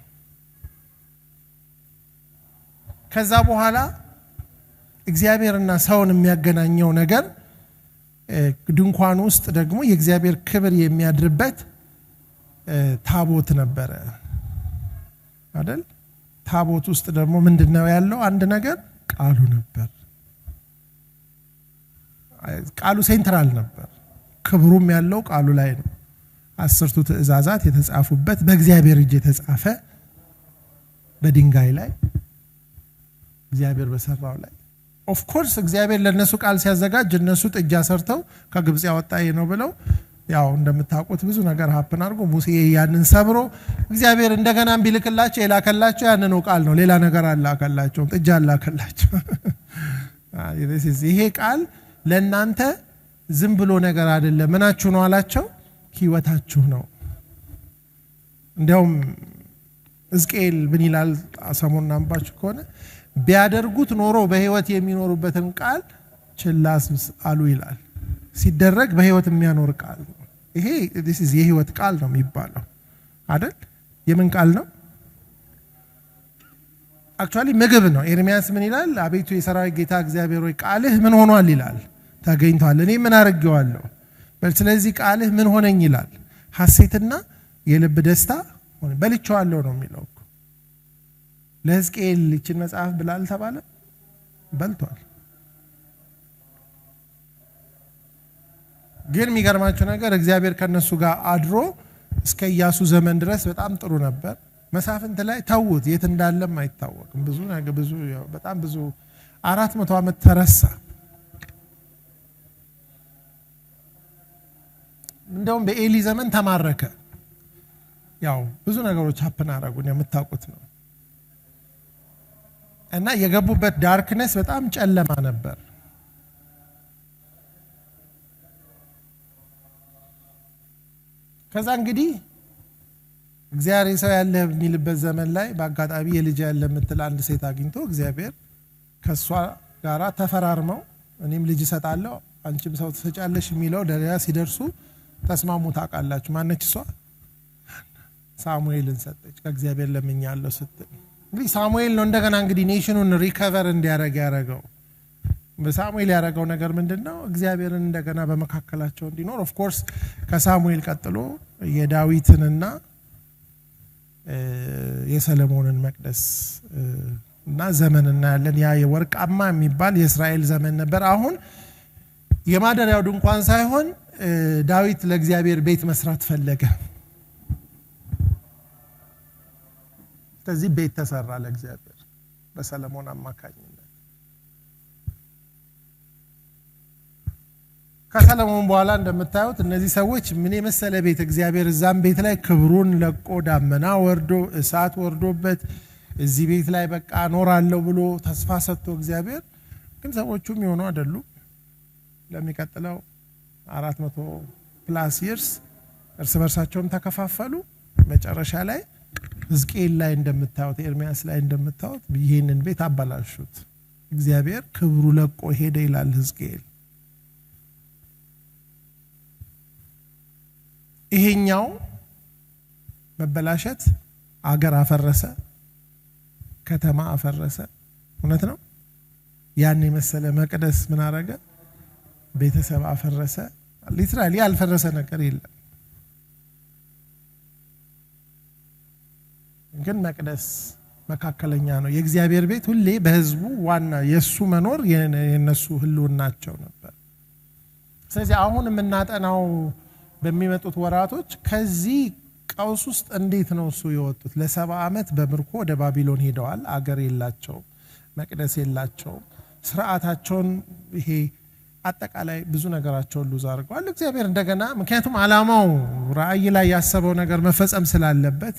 ከዛ በኋላ እግዚአብሔርና ሰውን የሚያገናኘው ነገር ድንኳን ውስጥ ደግሞ የእግዚአብሔር ክብር የሚያድርበት ታቦት ነበረ አይደል? ታቦት ውስጥ ደግሞ ምንድነው ያለው? አንድ ነገር ቃሉ ነበር። ቃሉ ሴንትራል ነበር። ክብሩም ያለው ቃሉ ላይ ነው። 10ቱ ትእዛዛት የተጻፉበት በእግዚአብሔር እጅ የተጻፈ በድንጋይ ላይ እግዚአብሔር በሰራው ላይ ኦፍ ኮርስ እግዚአብሔር ለነሱ ቃል ሲያዘጋጅ እነሱ ጥጃ ሰርተው ከግብጽ ያወጣይ ነው ብለው ያው እንደምታውቁት ብዙ ነገር ሀፕን አድርጎ ሙሴ ያንን ሰብሮ እግዚአብሔር እንደገና ቢልክላቸው የላከላቸው ያንን ቃል ነው። ሌላ ነገር አላከላቸው፣ ጥጃ አላከላቸው። ይሄ ቃል ለእናንተ ዝም ብሎ ነገር አይደለም። ምናችሁ ነው አላቸው? ህይወታችሁ ነው። እንዲያውም ሕዝቅኤል ምን ይላል? ሰሞኑን አንባችሁ ከሆነ ቢያደርጉት ኖሮ በህይወት የሚኖሩበትን ቃል ችላስ አሉ ይላል። ሲደረግ በህይወት የሚያኖር ቃል ነው። ይሄ this is የህይወት ቃል ነው የሚባለው አይደል? የምን ቃል ነው? አክቹአሊ ምግብ ነው። ኤርሚያስ ምን ይላል? አቤቱ የሰራዊት ጌታ እግዚአብሔር ሆይ ቃልህ ምን ሆኗል ይላል? ተገኝቷል። እኔ ምን አረጋዋለሁ? ስለዚህ ቃልህ ምን ሆነኝ ይላል? ሐሴትና የልብ ደስታ ሆነ። በልቼዋለሁ ነው የሚለው። ለሕዝቅኤል እቺን መጽሐፍ ብላል ተባለ፣ በልቷል። ግን የሚገርማችሁ ነገር እግዚአብሔር ከነሱ ጋር አድሮ እስከ ኢያሱ ዘመን ድረስ በጣም ጥሩ ነበር። መሳፍንት ላይ ተውት፣ የት እንዳለም አይታወቅም። ብዙ ነገር ብዙ በጣም ብዙ 400 ዓመት ተረሳ። እንደውም በኤሊ ዘመን ተማረከ። ያው ብዙ ነገሮች ሀፕን አደረጉን የምታውቁት ነው። እና የገቡበት ዳርክነስ በጣም ጨለማ ነበር። ከዛ እንግዲህ እግዚአብሔር ሰው ያለ የሚልበት ዘመን ላይ በአጋጣሚ የልጅ ያለ የምትል አንድ ሴት አግኝቶ እግዚአብሔር ከሷ ጋራ ተፈራርመው እኔም ልጅ እሰጣለሁ አንቺም ሰው ትሰጫለሽ የሚለው ደረጃ ሲደርሱ ተስማሙ። ታውቃላችሁ ማነች እሷ? ሳሙኤልን ሰጠች። ከእግዚአብሔር ለምኛለሁ ስትል እንግዲህ ሳሙኤል ነው እንደገና እንግዲህ ኔሽኑን ሪከቨር እንዲያደርግ ያደረገው። በሳሙኤል ያደረገው ነገር ምንድነው? እግዚአብሔርን እንደገና በመካከላቸው እንዲኖር። ኦፍ ኮርስ ከሳሙኤል ቀጥሎ የዳዊትንና የሰለሞንን መቅደስ እና ዘመን እናያለን። ያ የወርቃማ የሚባል የእስራኤል ዘመን ነበር። አሁን የማደሪያው ድንኳን ሳይሆን ዳዊት ለእግዚአብሔር ቤት መስራት ፈለገ። ስለዚህ ቤት ተሰራ ለእግዚአብሔር በሰለሞን አማካኝነት። ከሰለሞን በኋላ እንደምታዩት እነዚህ ሰዎች ምን የመሰለ ቤት እግዚአብሔር እዛም ቤት ላይ ክብሩን ለቆ ዳመና ወርዶ እሳት ወርዶበት እዚህ ቤት ላይ በቃ እኖራለሁ ብሎ ተስፋ ሰጥቶ እግዚአብሔር ግን ሰዎቹም የሆኑ አይደሉም። ለሚቀጥለው 400 ፕላስ ይርስ እርስ በርሳቸውም ተከፋፈሉ። መጨረሻ ላይ ሕዝቅኤል ላይ እንደምታዩት ኤርሚያስ ላይ እንደምታዩት ይሄንን ቤት አባላሹት። እግዚአብሔር ክብሩ ለቆ ሄደ ይላል ሕዝቅኤል። ይሄኛው መበላሸት አገር አፈረሰ፣ ከተማ አፈረሰ። እውነት ነው። ያን የመሰለ መቅደስ ምን አረገ? ቤተሰብ አፈረሰ። ሊትራሊ ያልፈረሰ ነገር የለም። ግን መቅደስ መካከለኛ ነው። የእግዚአብሔር ቤት ሁሌ በህዝቡ ዋና የሱ መኖር የነሱ ህልውናቸው ነበር። ስለዚህ አሁን የምናጠናው በሚመጡት ወራቶች ከዚህ ቀውስ ውስጥ እንዴት ነው እሱ የወጡት? ለ70 ዓመት በምርኮ ወደ ባቢሎን ሄደዋል። አገር የላቸው፣ መቅደስ የላቸው፣ ስርዓታቸውን ይሄ አጠቃላይ ብዙ ነገራቸውን ሉዝ አድርገዋል። እግዚአብሔር እንደገና ምክንያቱም ዓላማው ራእይ ላይ ያሰበው ነገር መፈጸም ስላለበት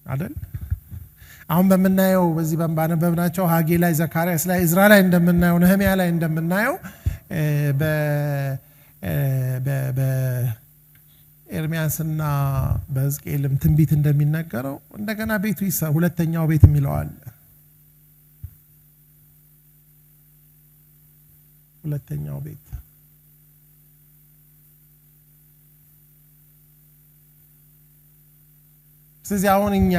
አይደል? አሁን በመናየው በዚህ ባነበብናቸው ሐጌ ላይ ዘካርያስ ላይ ዕዝራ ላይ እንደምናየው ነህምያ ላይ እንደምናየው በኤርሚያስና በሕዝቅኤልም ትንቢት እንደሚነገረው እንደገና ቤቱ ሁለተኛው ቤት የሚለዋል ሁለተኛው ቤት ስለዚህ አሁን እኛ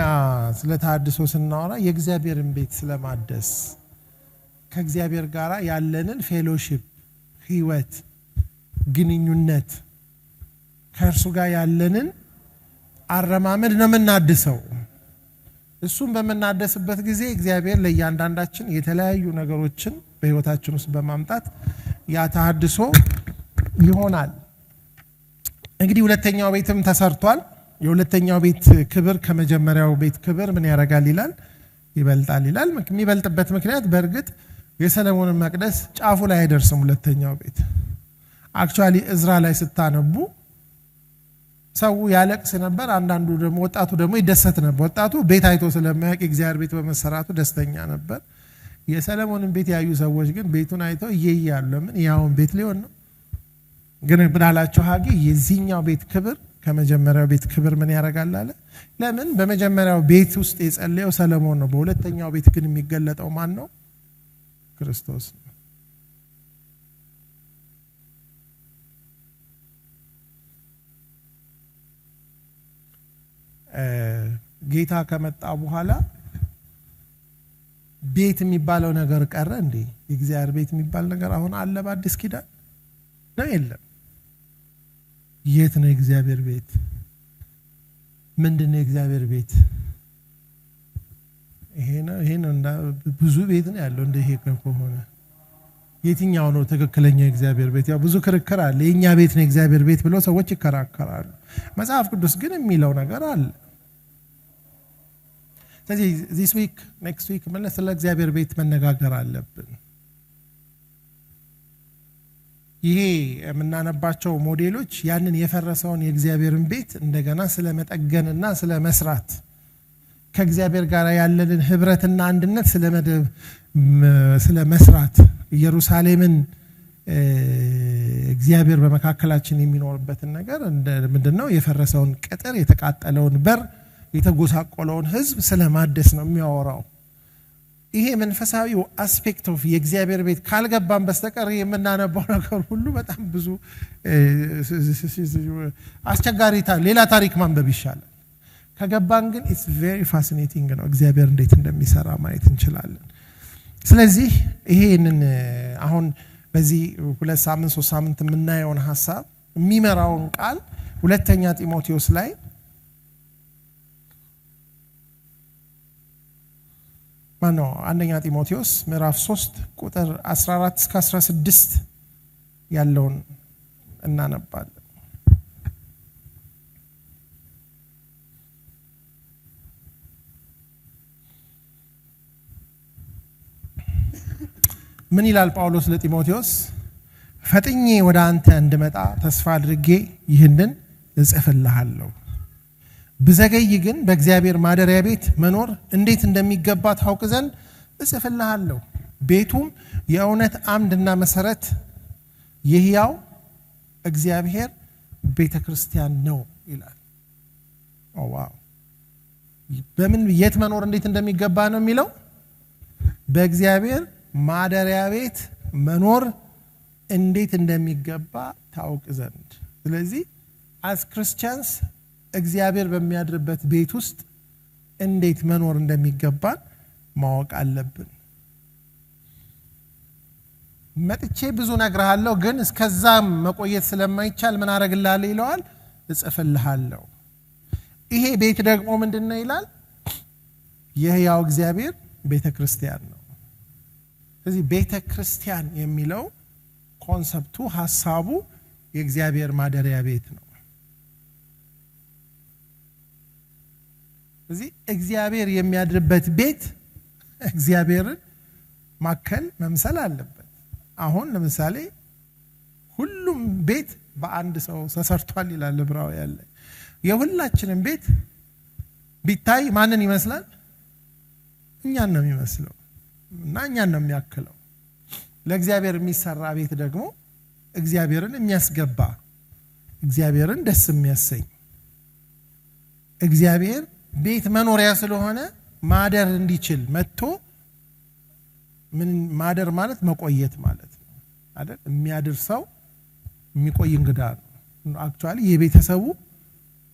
ስለ ተሐድሶ ስናወራ የእግዚአብሔርን ቤት ስለማደስ ከእግዚአብሔር ጋር ያለንን ፌሎሺፕ ህይወት ግንኙነት ከእርሱ ጋር ያለንን አረማመድ ነው የምናድሰው እሱም በመናደስበት ጊዜ እግዚአብሔር ለእያንዳንዳችን የተለያዩ ነገሮችን በህይወታችን ውስጥ በማምጣት ያ ተሐድሶ ይሆናል እንግዲህ ሁለተኛው ቤትም ተሰርቷል የሁለተኛው ቤት ክብር ከመጀመሪያው ቤት ክብር ምን ያረጋል ይላል ይበልጣል ይላል የሚበልጥበት ምክንያት በእርግጥ የሰለሞንን መቅደስ ጫፉ ላይ አይደርስም ሁለተኛው ቤት አክቹአሊ ዕዝራ ላይ ስታነቡ ሰው ያለቅስ ነበር አንዳንዱ ደግሞ ወጣቱ ደግሞ ይደሰት ነበር ወጣቱ ቤት አይቶ ስለማያውቅ እግዚአብሔር ቤት በመሰራቱ ደስተኛ ነበር የሰለሞንን ቤት ያዩ ሰዎች ግን ቤቱን አይተው ይያያሉ ምን ያውን ቤት ሊሆን ነው ግን ብላላቸው ሐጌ የዚህኛው ቤት ክብር ከመጀመሪያው ቤት ክብር ምን ያረጋል አለ ለምን በመጀመሪያው ቤት ውስጥ የጸለየው ሰለሞን ነው በሁለተኛው ቤት ግን የሚገለጠው ማን ነው ክርስቶስ ነው ጌታ ከመጣ በኋላ ቤት የሚባለው ነገር ቀረ እንዴ የእግዚአብሔር ቤት የሚባል ነገር አሁን አለ በአዲስ ኪዳን ነው የለም የት ነው የእግዚአብሔር ቤት ምንድነው የእግዚአብሔር ቤት ይሄ ነው ብዙ ቤት ነው ያለው እንደ ይሄ ከሆነ የትኛው ነው ትክክለኛ የእግዚአብሔር ቤት ያው ብዙ ክርክር አለ የኛ ቤት ነው የእግዚአብሔር ቤት ብለው ሰዎች ይከራከራሉ መጽሐፍ ቅዱስ ግን የሚለው ነገር አለ ስለዚህ this week next week ምን ስለ እግዚአብሔር ቤት መነጋገር አለብን ይሄ የምናነባቸው ሞዴሎች ያንን የፈረሰውን የእግዚአብሔርን ቤት እንደገና ስለመጠገንና ስለመስራት ከእግዚአብሔር ጋር ያለንን ህብረትና አንድነት ስለመስራት ኢየሩሳሌምን እግዚአብሔር በመካከላችን የሚኖርበትን ነገር ምንድነው የፈረሰውን ቅጥር የተቃጠለውን በር የተጎሳቆለውን ህዝብ ስለማደስ ነው የሚያወራው ይሄ መንፈሳዊው አስፔክት ኦፍ የእግዚአብሔር ቤት ካልገባን በስተቀር የምናነባው ነገር ሁሉ በጣም ብዙ አስቸጋሪ ሌላ ታሪክ ማንበብ ይሻላል ከገባን ግን it's very fascinating ነው እግዚአብሔር እንዴት እንደሚሰራ ማየት እንችላለን ስለዚህ ይሄንን አሁን በዚህ 2 ሳምንት 3 ሳምንት የምናየውን ሐሳብ የሚመራውን ቃል ሁለተኛ ጢሞቴዎስ ላይ ማነው አንደኛ ጢሞቴዎስ ምዕራፍ 3 ቁጥር 14 እስከ 16 ያለውን እናነባለን ምን ይላል ጳውሎስ ለጢሞቴዎስ ፈጥኜ ወደ አንተ እንድመጣ ተስፋ አድርጌ ይህንን እጽፍልሃለሁ ብዘገይ ግን በእግዚአብሔር ማደሪያ ቤት መኖር እንዴት እንደሚገባ ታውቅ ዘንድ እጽፍልሃለሁ ቤቱም የእውነት አምድና መሰረት የሕያው እግዚአብሔር ቤተክርስቲያን ነው ይላል ዋው በምን የት መኖር እንዴት እንደሚገባ ነው የሚለው በእግዚአብሔር ማደሪያ ቤት መኖር እንዴት እንደሚገባ ታውቅ ዘንድ ስለዚህ as Christians እግዚአብሔር በሚያድርበት ቤት ውስጥ እንዴት መኖር እንደሚገባን ማወቅ አለብን መጥቼ ብዙ ነግርሃለሁ ግን እስከዛም መቆየት ስለማይቻል ምን አረግልሃለሁ ይለዋል እጽፍልሃለሁ ይሄ ቤት ደግሞ ምንድነው ይላል የሕያው እግዚአብሔር ቤተክርስቲያን ነው ስለዚህ ቤተክርስቲያን የሚለው ኮንሰፕቱ ሐሳቡ የእግዚአብሔር ማደሪያ ቤት ነው ስለዚህ እግዚአብሔር የሚያድርበት ቤት እግዚአብሔርን ማከል መምሰል አለበት አሁን ለምሳሌ ሁሉም ቤት በአንድ ሰው ተሰርቷል ይላል ዕብራውያን ላይ የሁላችንም ቤት ቢታይ ማንን ይመስላል እኛን ነው የሚመስለው እና እኛን ነው የሚያክለው። ለእግዚአብሔር የሚሰራ ቤት ደግሞ እግዚአብሔርን የሚያስገባ እግዚአብሔርን ደስ የሚያሰኝ እግዚአብሔር ቤት መኖሪያ ስለሆነ ማደር እንዲችል መጥቶ ምን ማደር ማለት መቆየት ማለት ነው አይደል? የሚያድር ሰው የሚቆይ እንግዳ ነው። አክቹአሊ የቤተሰቡ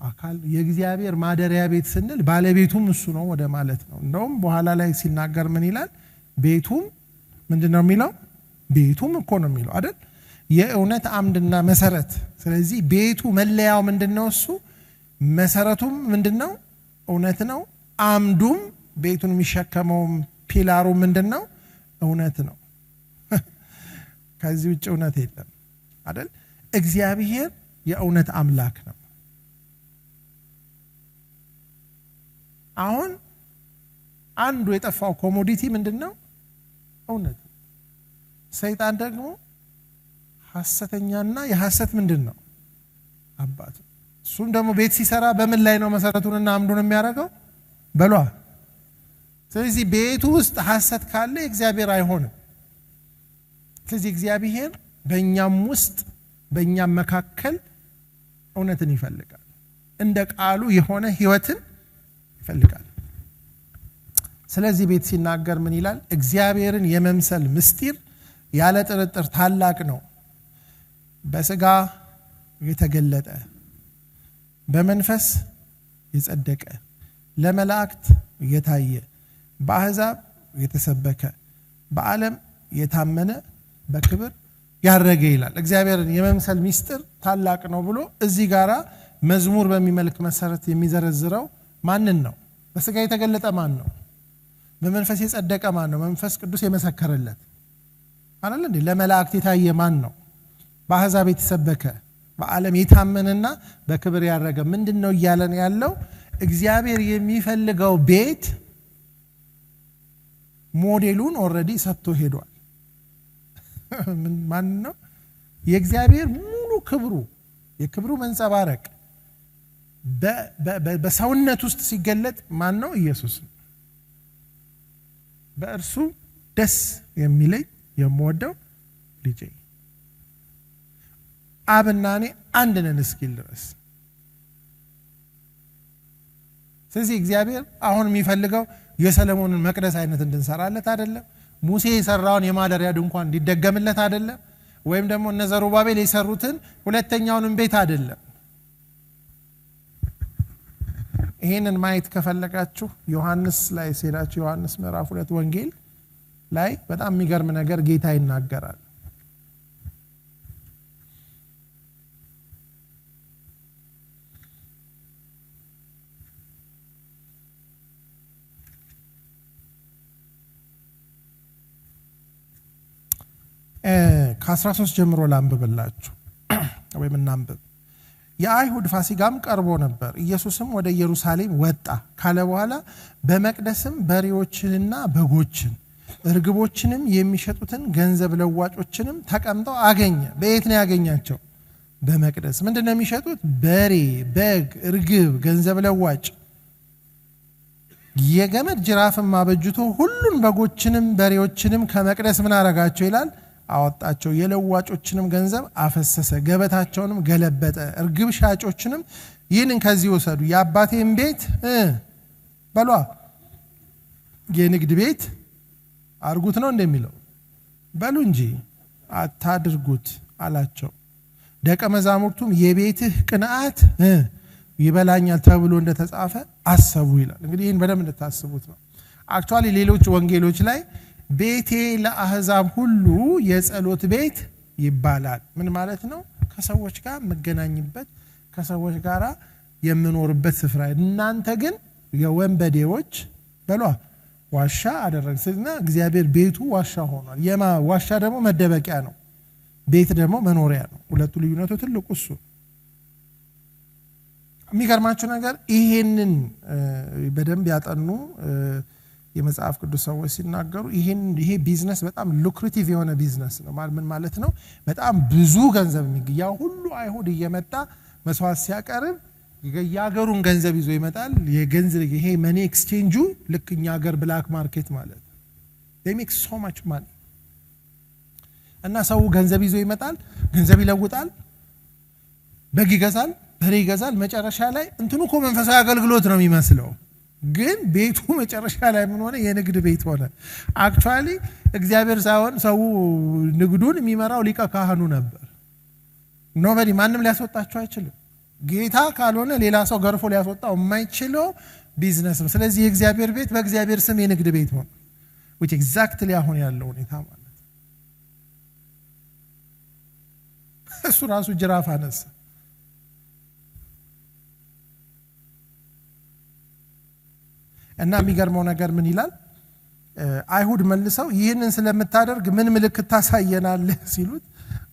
አካል የእግዚአብሔር ማደሪያ ቤት ስንል ባለቤቱም እሱ ነው ወደ ማለት ነው። እንደውም በኋላ ላይ ሲናገር ምን ይላል? ቤቱም ምንድነው የሚለው? ቤቱም እኮ ነው የሚለው አይደል? የእውነት አምድና መሰረት። ስለዚህ ቤቱ መለያው ምንድነው? እሱ መሰረቱም ምንድነው? እውነት ነው። አምዱም ቤቱን የሚሸከመው ፒላሩ ምንድነው? እውነት ነው። ከዚህ ውጭ እውነት የለም አይደል? እግዚአብሔር የእውነት አምላክ ነው። አሁን አንዱ የጠፋው ኮሞዲቲ ምንድነው? እውነት። ሰይጣን ደግሞ ሐሰተኛና የሐሰት ምንድነው? አባት። እሱም ደግሞ ቤት ሲሰራ በምን ላይ ነው መሰረቱንና አምዱን የሚያደርገው? በሏ። ስለዚህ ቤቱ ውስጥ ሐሰት ካለ እግዚአብሔር አይሆንም። ስለዚህ እግዚአብሔር በእኛም ውስጥ በእኛም መካከል እውነትን ይፈልጋል። እንደ ቃሉ የሆነ ህይወትን ይፈልጋል። ስለዚህ ቤት ሲናገር ምን ይላል? እግዚአብሔርን የመምሰል ምስጢር ያለ ጥርጥር ታላቅ ነው። በስጋ የተገለጠ በመንፈስ የጸደቀ ለመላእክት የታየ በአሕዛብ የተሰበከ በዓለም የታመነ በክብር ያረገ ይላል። እግዚአብሔርን የመምሰል ምስጢር ታላቅ ነው ብሎ እዚህ ጋራ መዝሙር በሚመልክ መሰረት የሚዘረዝረው ማንን ነው? በስጋ የተገለጠ ማን ነው? በመንፈስ የጸደቀ ማን ነው? መንፈስ ቅዱስ የመሰከረለት አይደል እንዴ? ለመላእክት የታየ ማን ነው? በአሕዛብ የተሰበከ በዓለም የታመነና በክብር ያረገ ምንድነው እያለን ያለው? እግዚአብሔር የሚፈልገው ቤት ሞዴሉን ኦሬዲ ሰጥቶ ሄዷል። ማን ነው? የእግዚአብሔር ሙሉ ክብሩ የክብሩ መንጸባረቅ በሰውነት ውስጥ ሲገለጥ ማን ነው? ኢየሱስ ነው። በእርሱ ደስ የሚለኝ የምወደው ልጄ አብና እኔ አንድ ነን እስኪል ድረስ። ስለዚህ እግዚአብሔር አሁን የሚፈልገው የሰለሞንን መቅደስ አይነት እንድንሰራለት አይደለም። ሙሴ የሰራውን የማደሪያ ድንኳን እንዲደገምለት አይደለም። ወይም ደግሞ እነ ዘሩባቤል የሰሩትን ሁለተኛውንም ቤት አይደለም። ይሄንን ማየት ከፈለጋችሁ ዮሐንስ ላይ ሲራችሁ ዮሐንስ ምዕራፍ 2 ወንጌል ላይ በጣም የሚገርም ነገር ጌታ ይናገራል። ከ13 ጀምሮ ላንብብላችሁ ወይም እናንብብ። የአይሁድ ፋሲካም ቀርቦ ነበር። ኢየሱስም ወደ ኢየሩሳሌም ወጣ ካለ በኋላ በመቅደስም በሬዎችንና በጎችን እርግቦችንም የሚሸጡትን ገንዘብ ለዋጮችንም ተቀምጠው አገኘ። በየት ነው ያገኛቸው? በመቅደስ። ምንድነው የሚሸጡት? በሬ፣ በግ፣ እርግብ፣ ገንዘብ ለዋጭ። የገመድ ጅራፍም አበጅቶ ሁሉን በጎችንም በሬዎችንም ከመቅደስ ምን አረጋቸው ይላል? አወጣቸው። የለዋጮችንም ገንዘብ አፈሰሰ፣ ገበታቸውንም ገለበጠ። እርግብ ሻጮችንም ይህንን ከዚህ ወሰዱ፣ የአባቴን ቤት በሏ የንግድ ቤት አርጉት ነው እንደሚለው በሉ እንጂ አታድርጉት አላቸው። ደቀ መዛሙርቱም የቤትህ ቅንዓት ይበላኛል ተብሎ እንደተጻፈ አሰቡ ይላል። እንግዲህ ይህን በደንብ እንድታስቡት ነው። አክቹአሊ ሌሎች ወንጌሎች ላይ ቤቴ ለአሕዛብ ሁሉ የጸሎት ቤት ይባላል። ምን ማለት ነው? ከሰዎች ጋር መገናኝበት፣ ከሰዎች ጋር የምኖርበት ስፍራ። እናንተ ግን የወንበዴዎች በሏ ዋሻ አደረግስና እግዚአብሔር ቤቱ ዋሻ ሆኗል። የማ ዋሻ ደግሞ መደበቂያ ነው፣ ቤት ደግሞ መኖሪያ ነው። ሁለቱ ልዩነቱ ትልቁ እሱ። የሚገርማችሁ ነገር ይሄንን በደንብ ያጠኑ የመጽሐፍ ቅዱስ ሰዎች ሲናገሩ ይሄ ቢዝነስ በጣም ሉክሬቲቭ የሆነ ቢዝነስ ነው። ምን ማለት ነው? በጣም ብዙ ገንዘብ የሚገኝ ሁሉ አይሁድ እየመጣ መስዋዕት ሲያቀርብ ያገሩን ገንዘብ ይዞ ይመጣል የገንዘብ ይሄ መኒ ኤክስቼንጁ ለክኛ ሀገር ብላክ ማርኬት ማለት they make so much money እና ሰው ገንዘብ ይዞ ይመጣል ገንዘብ ይለውጣል በግ ይገዛል በሬ ይገዛል መጨረሻ ላይ እንትኑ እኮ መንፈሳዊ አገልግሎት ነው የሚመስለው ግን ቤቱ መጨረሻ ላይ ምን ሆነ የንግድ ቤት ሆነ አክቹአሊ እግዚአብሔር ሳይሆን ሰው ንግዱን የሚመራው ሊቀ ካህኑ ነበር ኖበዲ ማንንም ሊያስወጣቸው አይችልም ጌታ ካልሆነ ሌላ ሰው ገርፎ ሊያስወጣው የማይችለው ቢዝነስ ነው ስለዚህ የእግዚአብሔር ቤት በእግዚአብሔር ስም የንግድ ቤት ሆነ which exactly አሁን ያለው ሁኔታ ማለት እሱ ራሱ ጅራፍ አነሳ እና የሚገርመው ነገር ምን ይላል አይሁድ መልሰው ይሄንን ስለምታደርግ ምን ምልክት ታሳየናለህ ሲሉት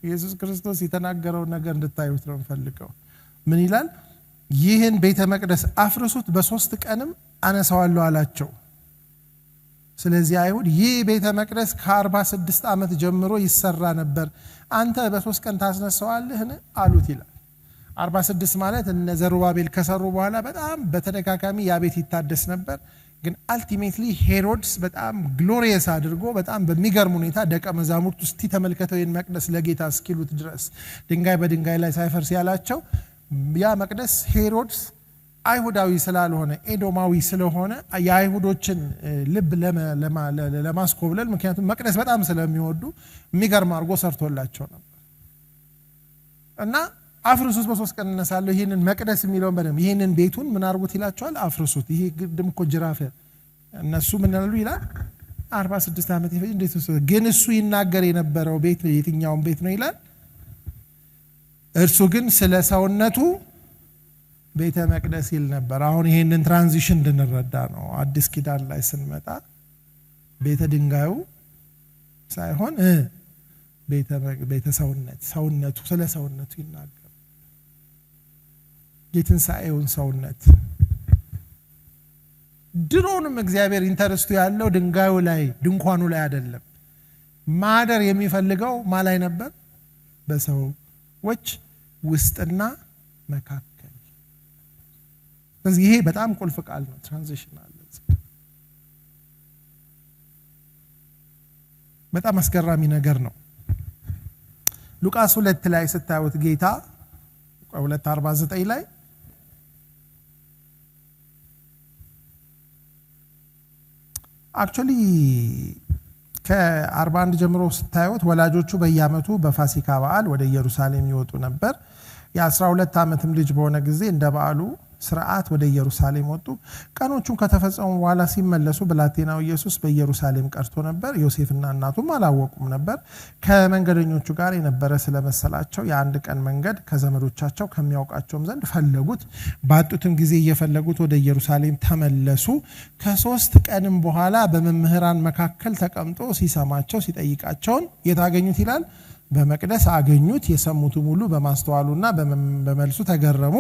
ኢየሱስ ክርስቶስ የተናገረው ነገር እንድታዩት ነው ፈልገው ምን ይላል ይሄን ቤተ መቅደስ አፍርሱት በ3 ቀንም አነሳዋለሁ አላቸው ስለዚህ አይሁድ ይሄ ቤተ መቅደስ ከ46 ዓመት ጀምሮ ይሰራ ነበር አንተ በ3 ቀን ታስነሳዋለህን አሉት ይላል 46 ማለት እነ ዘሩባቤል ከሰሩ በኋላ በጣም በተደጋጋሚ ያ ቤት ይታደስ ነበር ግን አልቲሜትሊ ሄሮድስ በጣም ግሎሪየስ አድርጎ በጣም በሚገርም ሁኔታ ደቀ መዛሙርት ውስጥ ተመልከተው የን መቅደስ ለጌታ እስኪሉት ድረስ ድንጋይ በድንጋይ ላይ ሳይፈርስ ያላቸው ያ መቅደስ ሄሮድስ አይሁዳዊ ስላልሆነ ኤዶማዊ ስለሆነ የአይሁዶችን ልብ ለማስኮብለል ምክንያቱም መቅደስ በጣም ስለሚወዱ የሚገርም አርጎ ሰርቶላቸው ነበር እና አፍርሱት በ3 ቀን እነሳለሁ ይሄንን መቅደስ የሚለውን በደም ይሄንን ቤቱን ምን አርጉት ይላቸዋል አፍርሱት ይሄ ግድም እኮ ጅራፍ እነሱ ምን ያሉ ይላል 46 ዓመት ይፈጅ እንዴት ግን እሱ ይናገር የነበረው ቤት የትኛውን ቤት ነው ይላል እርሱ ግን ስለ ሰውነቱ ቤተ መቅደስ ይል ነበር አሁን ይሄንን ትራንዚሽን እንድንረዳ ነው አዲስ ኪዳን ላይ ስንመጣ ቤተ ድንጋዩ ሳይሆን ቤተ ሰውነቱ ስለ ሰውነቱ ይናገር የትንሳኤውን ሰውነት ድሮንም እግዚአብሔር ኢንተረስቱ ያለው ድንጋዩ ላይ ድንኳኑ ላይ አይደለም ማደር የሚፈልገው ማላይ ነበር በሰዎች ውስጥና መካከል ስለዚህ ይሄ በጣም ቁልፍ ቃል ነው ትራንዚሽን አለ በጣም አስገራሚ ነገር ነው ሉቃስ 2 ላይ ስታዩት ጌታ 2:49 ላይ አክቹአሊ ከ41 ጀምሮ ስታዩት ወላጆቹ በየአመቱ በፋሲካ በዓል ወደ ኢየሩሳሌም ይወጡ ነበር የ12 ዓመትም ልጅ በሆነ ጊዜ እንደ በዓሉ ስርዓት ወደ ኢየሩሳሌም ወጡ ቀኖቹን ከተፈጸሙ በኋላ ሲመለሱ ብላቴናው ኢየሱስ በኢየሩሳሌም ቀርቶ ነበር ዮሴፍና እናቱም አላወቁም ነበር ከመንገደኞቹ ጋር የነበረ ስለመሰላቸው የአንድ ቀን መንገድ ከዘመዶቻቸው ከሚያውቃቸውም ዘንድ ፈለጉት ባጡትም ጊዜ እየፈለጉት ወደ ኢየሩሳሌም ተመለሱ ከ3 ቀንም በኋላ በመምህራን መካከል ተቀምጦ ሲሰማቸው ሲጠይቃቸው የታገኙት ይላል በመቅደስ አገኙት የሰሙት ሙሉ በማስተዋሉና በመልሱ ተገረሙ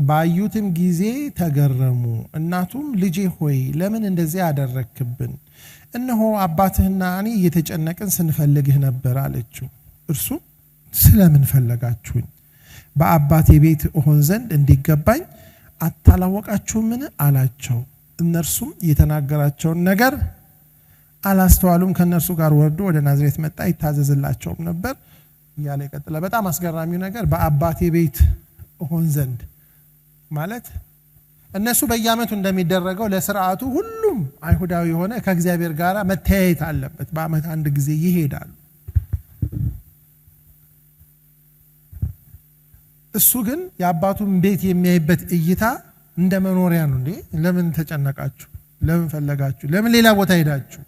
ባዩትም ጊዜ ተገረሙ እናቱም ልጄ ሆይ ለምን እንደዚህ አደረክብን እነሆ አባትህና እኔ እየተጨነቅን ስንፈልግህ ነበር አለችው እርሱ ስለምን ፈለጋችሁኝ በአባቴ ቤት ሆን ዘንድ እንዲገባኝ አታላወቃችሁምን አላቸው እነርሱም የተናገራቸውን ነገር አላስተዋሉም ከነርሱ ጋር ወርዶ ወደ ናዝሬት መጣ ይታዘዝላቸውም ነበር ያለ ቀጥላ በጣም አስገራሚው ነገር በአባቴ ቤት ሆን ዘንድ ማለት እነሱ በየአመቱ እንደሚደረገው ለሥርዓቱ ሁሉም አይሁዳዊ ሆነ ከእግዚአብሔር ጋር መተያየት አለበት በአመት አንድ ጊዜ ይሄዳሉ እሱ ግን የአባቱን ቤት የሚያይበት እይታ እንደ መኖሪያ ነው እንዴ ለምን ተጨነቃችሁ ለምን ፈለጋችሁ ለምን ሌላ ቦታ ሄዳችሁ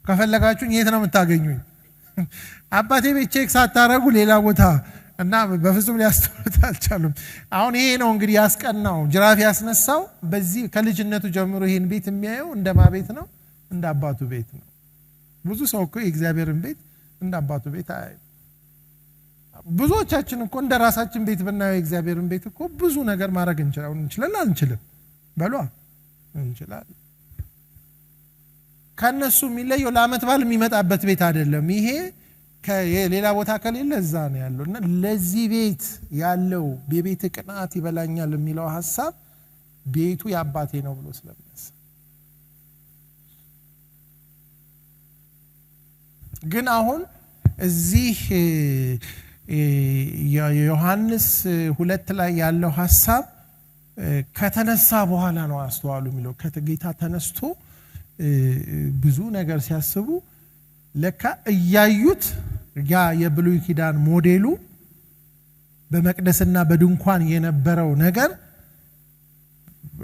ከፈለጋችሁ የት ነው የምታገኙኝ አባቴ ቤት ቼክ ሳታረጉ ሌላ ቦታ እና በፍጹም ሊያስተውሉት አልቻሉም አሁን ይሄ ነው እንግዲህ ያስቀናው ጅራፍ ያስነሳው በዚህ ከልጅነቱ ጀምሮ ይሄን ቤት የሚያየው እንደማ ቤት ነው እንደ አባቱ ቤት ነው ብዙ ሰው እኮ የእግዚአብሔርን ቤት እንደ አባቱ ቤት አይ ብዙዎቻችን እኮ እንደ ራሳችን ቤት ብናየው የእግዚአብሔርን ቤት እኮ ብዙ ነገር ማድረግ እንችላለን በሏ እንችላለን ከነሱ የሚለየው ለአመት በዓል የሚመጣበት ቤት አይደለም ይሄ ከሌላ ቦታ ከሌለ እዛ ነው ያለውና ለዚህ ቤት ያለው በቤት ቅናት ይበላኛል የሚለው ሐሳብ ቤቱ ያባቴ ነው ብሎ ስለሚያስብ ግን አሁን እዚህ ዮሐንስ 2 ላይ ያለው ሐሳብ ከተነሳ በኋላ ነው አስተዋሉ የሚለው ከጌታ ተነስቶ ብዙ ነገር ሲያስቡ ለካ እያዩት ያ የብሉይ ኪዳን ሞዴሉ በመቅደስና በድንኳን የነበረው ነገር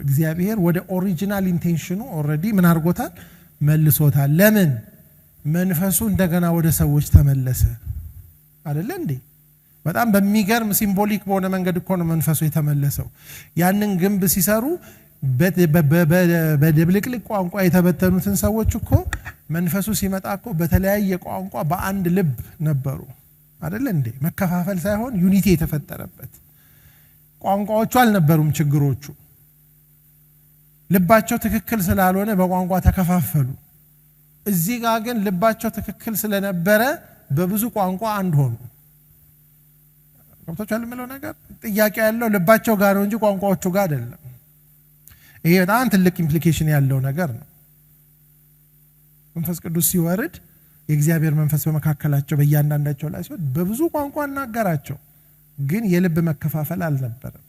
እግዚአብሔር ወደ ኦሪጂናል ኢንቴንሽኑ ኦሬዲ ምን አርጎታል መልሶታል ለምን መንፈሱ እንደገና ወደ ሰዎች ተመለሰ አይደለ እንዴ በጣም በሚገርም ሲምቦሊክ በሆነ መንገድ እኮ ነው መንፈሱ የተመለሰው ያንን ግንብ ሲሰሩ በደብልቅልቅ ቋንቋ የተበተኑትን ሰዎች እኮ መንፈሱ ሲመጣ እኮ በተለያየ ቋንቋ በአንድ ልብ ነበሩ አይደለ እንዴ መከፋፈል ሳይሆን ዩኒቲ የተፈጠረበት ቋንቋዎቹ አልነበሩም ችግሮቹ ልባቸው ትክክል ስላልሆነ በቋንቋ ተከፋፈሉ እዚህ ጋር ግን ልባቸው ትክክል ስለነበረ በብዙ ቋንቋ አንድ ሆኑ ገብቶቻል ማለት ነገር ጥያቄ ያለው ልባቸው ጋር ነው እንጂ ቋንቋዎቹ ጋር አይደለም ይሄ በጣም ትልቅ ኢምፕሊኬሽን ያለው ነገር ነው መንፈስ ቅዱስ ሲወርድ የእግዚአብሔር መንፈስ በመካከላቸው በእያንዳንዳቸው ላይ ሲወርድ በብዙ ቋንቋ እናገራቸው ግን የልብ መከፋፈል አልነበረም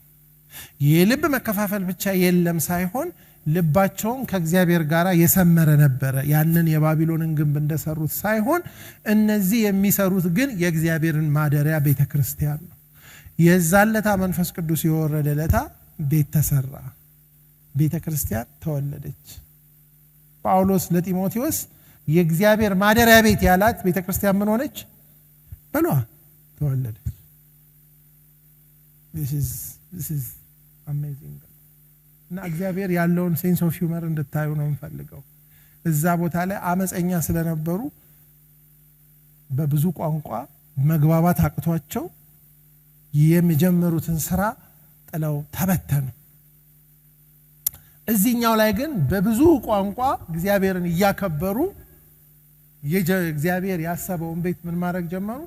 የልብ መከፋፈል ብቻ የለም ሳይሆን ልባቸውን ከእግዚአብሔር ጋር የሰመረ ነበር ያንን የባቢሎንን ግንብ እንደሰሩት ሳይሆን እነዚህ የሚሰሩት ግን የእግዚአብሔርን ማደሪያ ቤተክርስቲያን ነው የዛለታ መንፈስ ቅዱስ የወረደለታ ቤት ተሰራ ቤተክርስቲያን ተወለደች ጳውሎስ ለጢሞቴዎስ የእግዚአብሔር ማደሪያ ቤት ያላት ቤተክርስቲያን ምን ሆነች በሏ ተወለደች this is amazing እና እግዚአብሔር ያለውን ሴንስ ኦፍ ሂውመር እንድታዩ ነው እንፈልገው እዛ ቦታ ላይ አመፀኛ ስለነበሩ በብዙ ቋንቋ መግባባት አቅቷቸው የሚጀምሩትን ስራ ጥለው ተበተኑ እዚህኛው ላይ ግን በብዙ ቋንቋ እግዚአብሔርን ያከበሩ የእግዚአብሔር ያሰበውን ቤት ምን ማድረግ ጀመሩ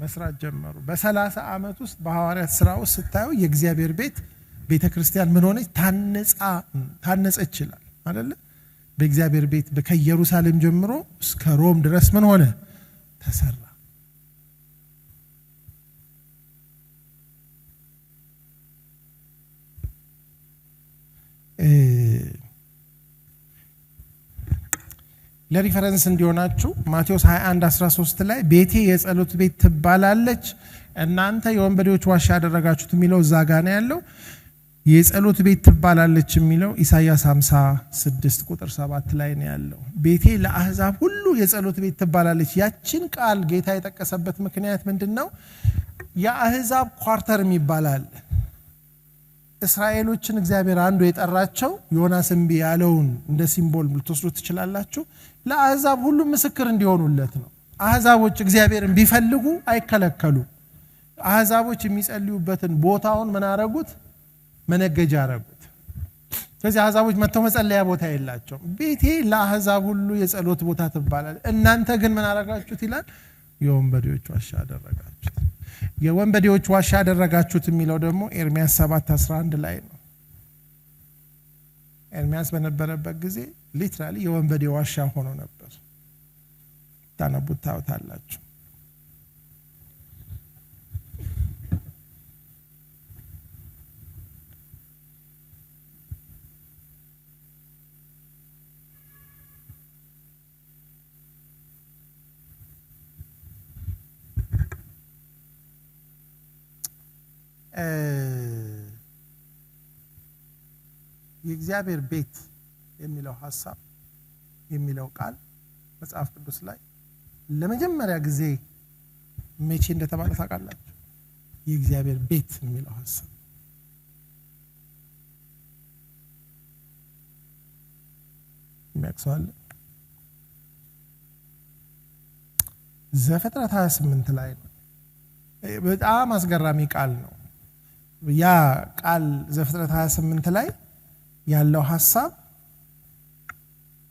መስራት ጀመሩ በ30 አመት ውስጥ በሐዋርያት ሥራ ውስጥ ስታዩ የእግዚአብሔር ቤተክርስቲያን ምን ሆነች ታነጸች ይችላል አይደለ በእግዚአብሔር ቤት ከኢየሩሳሌም ጀምሮ እስከ ሮም ድረስ ምን ሆነ ተሰራ ለሪፈረንስ እንዲሆናችሁ ማቴዎስ 21:13 ላይ ቤቴ የጸሎት ቤት ትባላለች እናንተ የወንበዴዎች ዋሻ ያደረጋችሁት የሚለው እዛ ጋር ነው ያለው የጸሎት ቤት ትባላለች የሚለው ኢሳይያስ 56 ቁጥር 7 ላይ ነው ያለው ቤቴ ለአህዛብ ሁሉ የጸሎት ቤት ትባላለች ያችን ቃል ጌታ የጠቀሰበት ምክንያት ምንድነው የአህዛብ ኳርተር የሚባላል እስራኤሎችን እግዚአብሔር አንዱ የጠራቸው ዮናስ እንቢ ያለውን እንደ ሲምቦል ልትወስዱ ትችላላችሁ ለአህዛብ ሁሉ ምስክር እንዲሆኑለት ነው አህዛቦች እግዚአብሔርን ቢፈልጉ አይከለከሉ አህዛቦች የሚጸልዩበትን ቦታውን ምን አረጉት መነገጃ አረጉት ስለዚህ አህዛቦች መተው መጸለያ ቦታ የላቸው ቤቴ ለአህዛብ ሁሉ የጸሎት ቦታ ትባላለች እናንተ ግን ምን አረጋችሁት ይላል የወንበዴዎች ዋሻ አደረጋችሁት የወንበዴዎች ዋሻ አደረጋችሁት የሚለው ደግሞ ኤርሚያስ 7:11 ላይ ነው ኤርሚያስ በነበረበት ጊዜ ሊትራሊ የወንበዴ ዋሻ ሆኖ ነበር ታነቡት ታውታላችሁ የእግዚአብሔር ቤት የሚለው ሐሳብ የሚለው ቃል መጽሐፍ ቅዱስ ላይ ለመጀመሪያ ጊዜ መቼ እንደተባለ ታውቃላችሁ የእግዚአብሔር ቤት የሚለው ሐሳብ የሚያክሰዋል ዘፍጥረት 28 ላይ ነው በጣም አስገራሚ ቃል ነው ያ ቃል ዘፍጥረት 28 ላይ ያለው ሐሳብ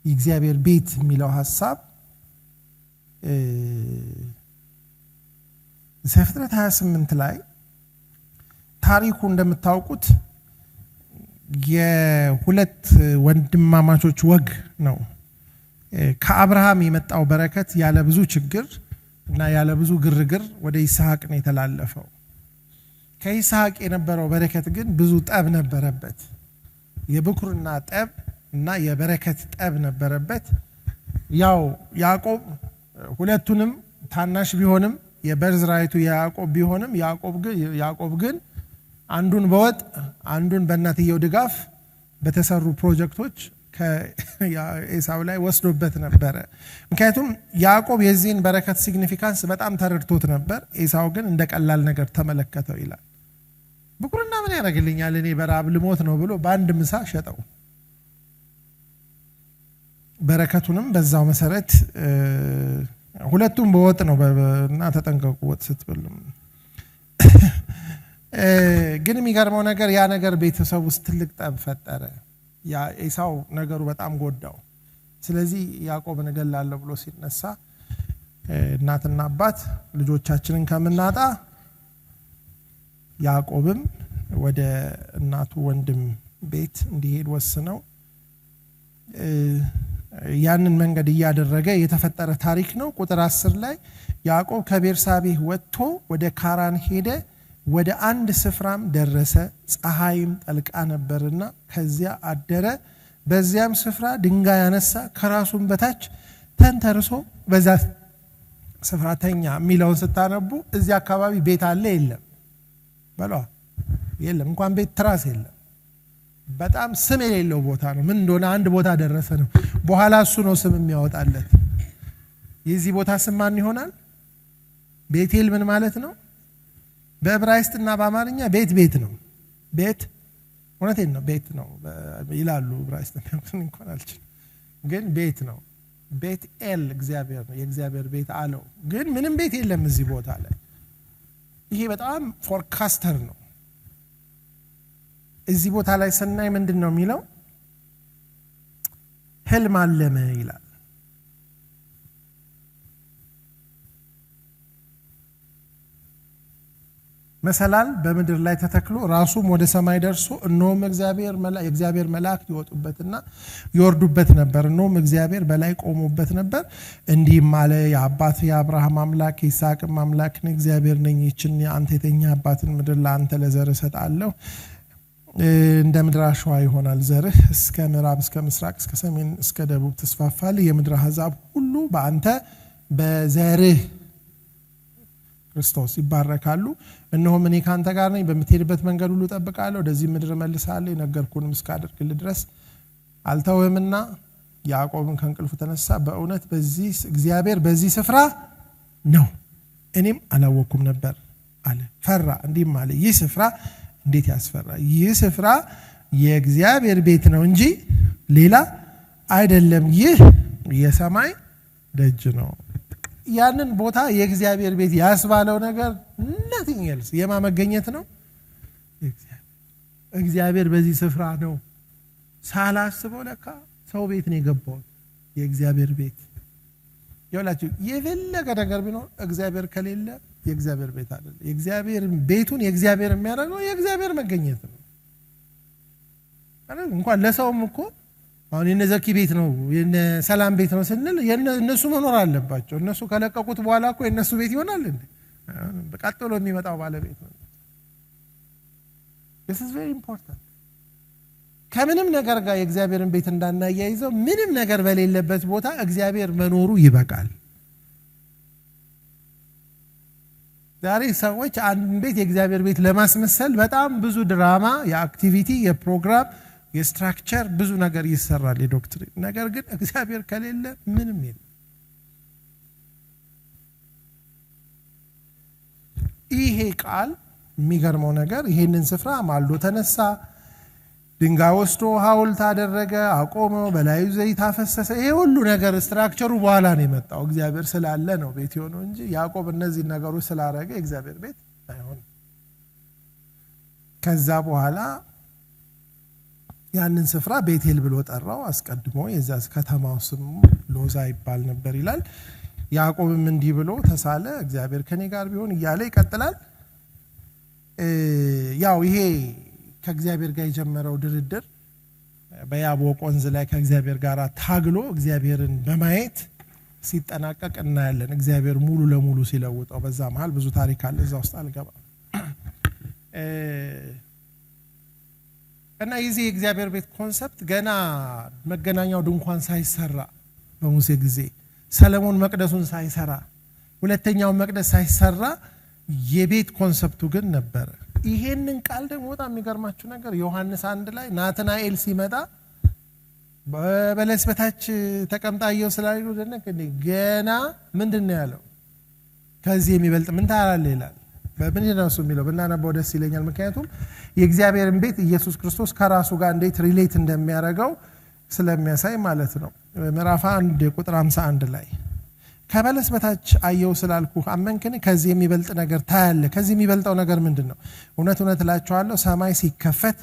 የእግዚአብሔር ቤት የሚለው ሐሳብ ዘፍጥረት 28 ላይ ታሪኩ እንደምታውቁት የሁለት ወንድማማቾች ወግ ነው። ከአብርሃም የመጣው በረከት ያለ ብዙ ችግር እና ያለ ብዙ ግርግር ወደ ይስሐቅ ነው የተላለፈው። ከይስሐቅ የነበረው በረከት ግን ብዙ ጠብ ነበረበት። የብኩርና ጠብ እና የበረከት ጠብ ነበረበት። ያው ያዕቆብ ሁለቱንም ታናሽ ቢሆንም የበርዝራይቱ ያዕቆብ ቢሆንም ያዕቆብ ግን አንዱን በወጥ አንዱን በእናትየው ድጋፍ በተሰሩ ፕሮጀክቶች ከኤሳው ላይ ወስዶበት ነበር። ምክንያቱም ያዕቆብ የዚህን በረከት ሲግኒፊካንስ በጣም ተረድቶት ነበር። ኤሳው ግን እንደቀላል ነገር ተመለከተው ይላል። ብኩርና ምን ያደርግልኛል እኔ በራብ ልሞት ነው ብሎ በአንድ ምሳ ሸጠው። በረከቱንም በዛው መሰረት ሁለቱም በወጥ ነው እና ተጠንቀቁ ወጥ ስትበሉ። ግን የሚገርመው ነገር ያ ነገር ቤተሰብ ውስጥ ትልቅ ጠብ ፈጠረ። ያ ኤሳው ነገሩ በጣም ጎዳው። ስለዚህ ያዕቆብን እገላለሁ ብሎ ሲነሳ እናትና አባት ልጆቻችንን ከምናጣ ያዕቆብም ወደ እናቱ ወንድም ቤት እንዲሄድ ወስነው ያንን መንገድ ያደረገ የተፈጠረ ታሪክ ነው። ቁጥር 10 ላይ ያዕቆብ ከቤርሳቤህ ወጥቶ ወደ ካራን ሄደ፣ ወደ አንድ ስፍራም ደረሰ። ፀሐይም ጠልቃ ነበርና ከዚያ አደረ። በዚያም ስፍራ ድንጋይ ያነሳ፣ ከራሱም በታች ተንተርሶ በዛ ስፍራ ተኛ። የሚለውን ስታነቡ እዚህ አካባቢ ቤት አለ የለም በሏ? የለም። እንኳን ቤት ትራስ የለም። በጣም ስም የሌለው ቦታ ነው። ምን እንደሆነ አንድ ቦታ ደረሰ ነው። በኋላ እሱ ነው ስም የሚያወጣለት። የዚህ ቦታ ስም ማን ይሆናል? ቤቴል ምን ማለት ነው? በዕብራይስጥና በአማርኛ ቤት ነው። ቤት እውነቴን ነው ቤት ነው ይላሉ ዕብራይስጥና እንኳን አልችልም፣ ግን ቤት ነው። ቤት ኤል እግዚአብሔር ነው፣ የእግዚአብሔር ቤት አለው። ግን ምንም ቤት የለም እዚህ ቦታ ላይ። ይሄ በጣም ፎርካስተር ነው። እዚህ ቦታ ላይ ስናይ ምንድን ነው የሚለው? ህልም አለመ ይላል። መሰላል በምድር ላይ ተተክሎ ራሱም ወደ ሰማይ ደርሶ እነሆም የእግዚአብሔር መላእክት ይወጡበትና ይወርዱበት ነበር። እነሆም እግዚአብሔር በላይ ቆሞበት ነበር። እንዲህም አለ፣ የአባት የአብርሃም አምላክ የይስሐቅም አምላክ እግዚአብሔር ነኝ። ይህችን አንተ የተኛህባትን ምድር ለአንተ ለዘርህ እሰጣለሁ። እንደ ምድር አሸዋ ይሆናል ዘርህ። እስከ ምዕራብ እስከ ምስራቅ እስከ ሰሜን እስከ ደቡብ ተስፋፋለህ። የምድር አሕዛብ ሁሉ በአንተ በዘርህ ክርስቶስ ይባረካሉ። እነሆም እኔ ካንተ ጋር ነኝ፣ በምትሄድበት መንገድ ሁሉ እጠብቅሃለሁ፣ ወደዚህ ምድር እመልስሃለሁ፣ የነገርኩህንም እስካደርግልህ ድረስ አልተውህምና። ያዕቆብም ከእንቅልፉ ተነሳ፣ በእውነት እግዚአብሔር በዚህ ስፍራ ነው፣ እኔም አላወቅኩም ነበር አለ። ፈራ፣ እንዲህም አለ፣ ይህ ስፍራ እንዴት ያስፈራ! ይህ ስፍራ የእግዚአብሔር ቤት ነው እንጂ ሌላ አይደለም። ይህ የሰማይ ደጅ ነው። ያንን ቦታ የእግዚአብሔር ቤት ያስባለው ነገር nothing else የማመገኘት ነው። እግዚአብሔር በዚህ ስፍራ ነው። ሳላስበው ለካ ሰው ቤት ነው የገባው። የእግዚአብሔር ቤት ይኸውላችሁ፣ የፈለገ ነገር ቢኖር እግዚአብሔር ከሌለ የእግዚአብሔር ቤት አይደለም። የእግዚአብሔር ቤቱን የእግዚአብሔር የሚያደርገው የእግዚአብሔር መገኘት ነው አይደል? እንኳን ለሰውም እኮ አሁን የነዘኪ ቤት ነው የነሰላም ቤት ነው ስንል እነሱ መኖር አለባቸው። እነሱ ከለቀቁት በኋላ እኮ የነሱ ቤት ይሆናል እንዴ? በቀጥሎ የሚመጣው ባለቤት ነው። this is very important። ከምንም ነገር ጋር የእግዚአብሔርን ቤት እንዳናያይዘው፣ ምንም ነገር በሌለበት ቦታ እግዚአብሔር መኖሩ ይበቃል። ዛሬ ሰዎች አንድ ቤት የእግዚአብሔር ቤት ለማስመሰል በጣም ብዙ ድራማ፣ የአክቲቪቲ፣ የፕሮግራም፣ የስትራክቸር ብዙ ነገር ይሰራል፣ የዶክትሪን ነገር። ግን እግዚአብሔር ከሌለ ምንም የለም። ይሄ ቃል የሚገርመው ነገር ይሄንን ስፍራ ማልዶ ተነሳ፣ ድንጋይ ወስዶ ሐውልት አደረገ፣ አቆመው፣ በላዩ ዘይት አፈሰሰ። ይሄ ሁሉ ነገር ስትራክቸሩ በኋላ ነው የመጣው። እግዚአብሔር ስላለ ነው ቤት የሆነው እንጂ ያዕቆብ እነዚህ ነገሮች ስላደረገ እግዚአብሔር ቤት አይሆንም። ከዛ በኋላ ያንን ስፍራ ቤቴል ብሎ ጠራው። አስቀድሞ የዛ ከተማው ስም ሎዛ ይባል ነበር ይላል። ያዕቆብም እንዲህ ብሎ ተሳለ እግዚአብሔር ከኔ ጋር ቢሆን እያለ ይቀጥላል። ያው ይሄ ከእግዚአብሔር ጋር የጀመረው ድርድር በያቦቅ ወንዝ ላይ ከእግዚአብሔር ጋር ታግሎ እግዚአብሔርን በማየት ሲጠናቀቅ እናያለን። እግዚአብሔር ሙሉ ለሙሉ ሲለውጠው በዛ መሃል ብዙ ታሪክ አለ፣ እዛ ውስጥ አልገባም። እና የዚህ የእግዚአብሔር ቤት ኮንሰፕት ገና መገናኛው ድንኳን ሳይሰራ በሙሴ ጊዜ ሰለሞን መቅደሱን ሳይሰራ ሁለተኛው መቅደስ ሳይሰራ የቤት ኮንሰፕቱ ግን ነበር። ይሄንን ቃል ደግሞ በጣም የሚገርማችሁ ነገር ዮሐንስ 1 ላይ ናትናኤል ሲመጣ በበለስ በታች ተቀምጣየው ስላሉ ደነቀ ገና ምንድነው ያለው? ከዚህ የሚበልጥ ምን ታያለህ ይላል። በምን ነው የሚለው ብናነበው ደስ ይለኛል። ምክንያቱም የእግዚአብሔርን ቤት ኢየሱስ ክርስቶስ ከራሱ ጋር እንዴት ሪሌት እንደሚያደርገው ስለሚያሳይ ማለት ነው። ምዕራፍ 1 ቁጥር 51 ላይ ከበለስ በታች አየው ስላልኩ አመንከኝ? ከዚህ የሚበልጥ ነገር ታያለህ። ከዚህ የሚበልጠው ነገር ምንድነው? እውነት እውነት እላችኋለሁ ሰማይ ሲከፈት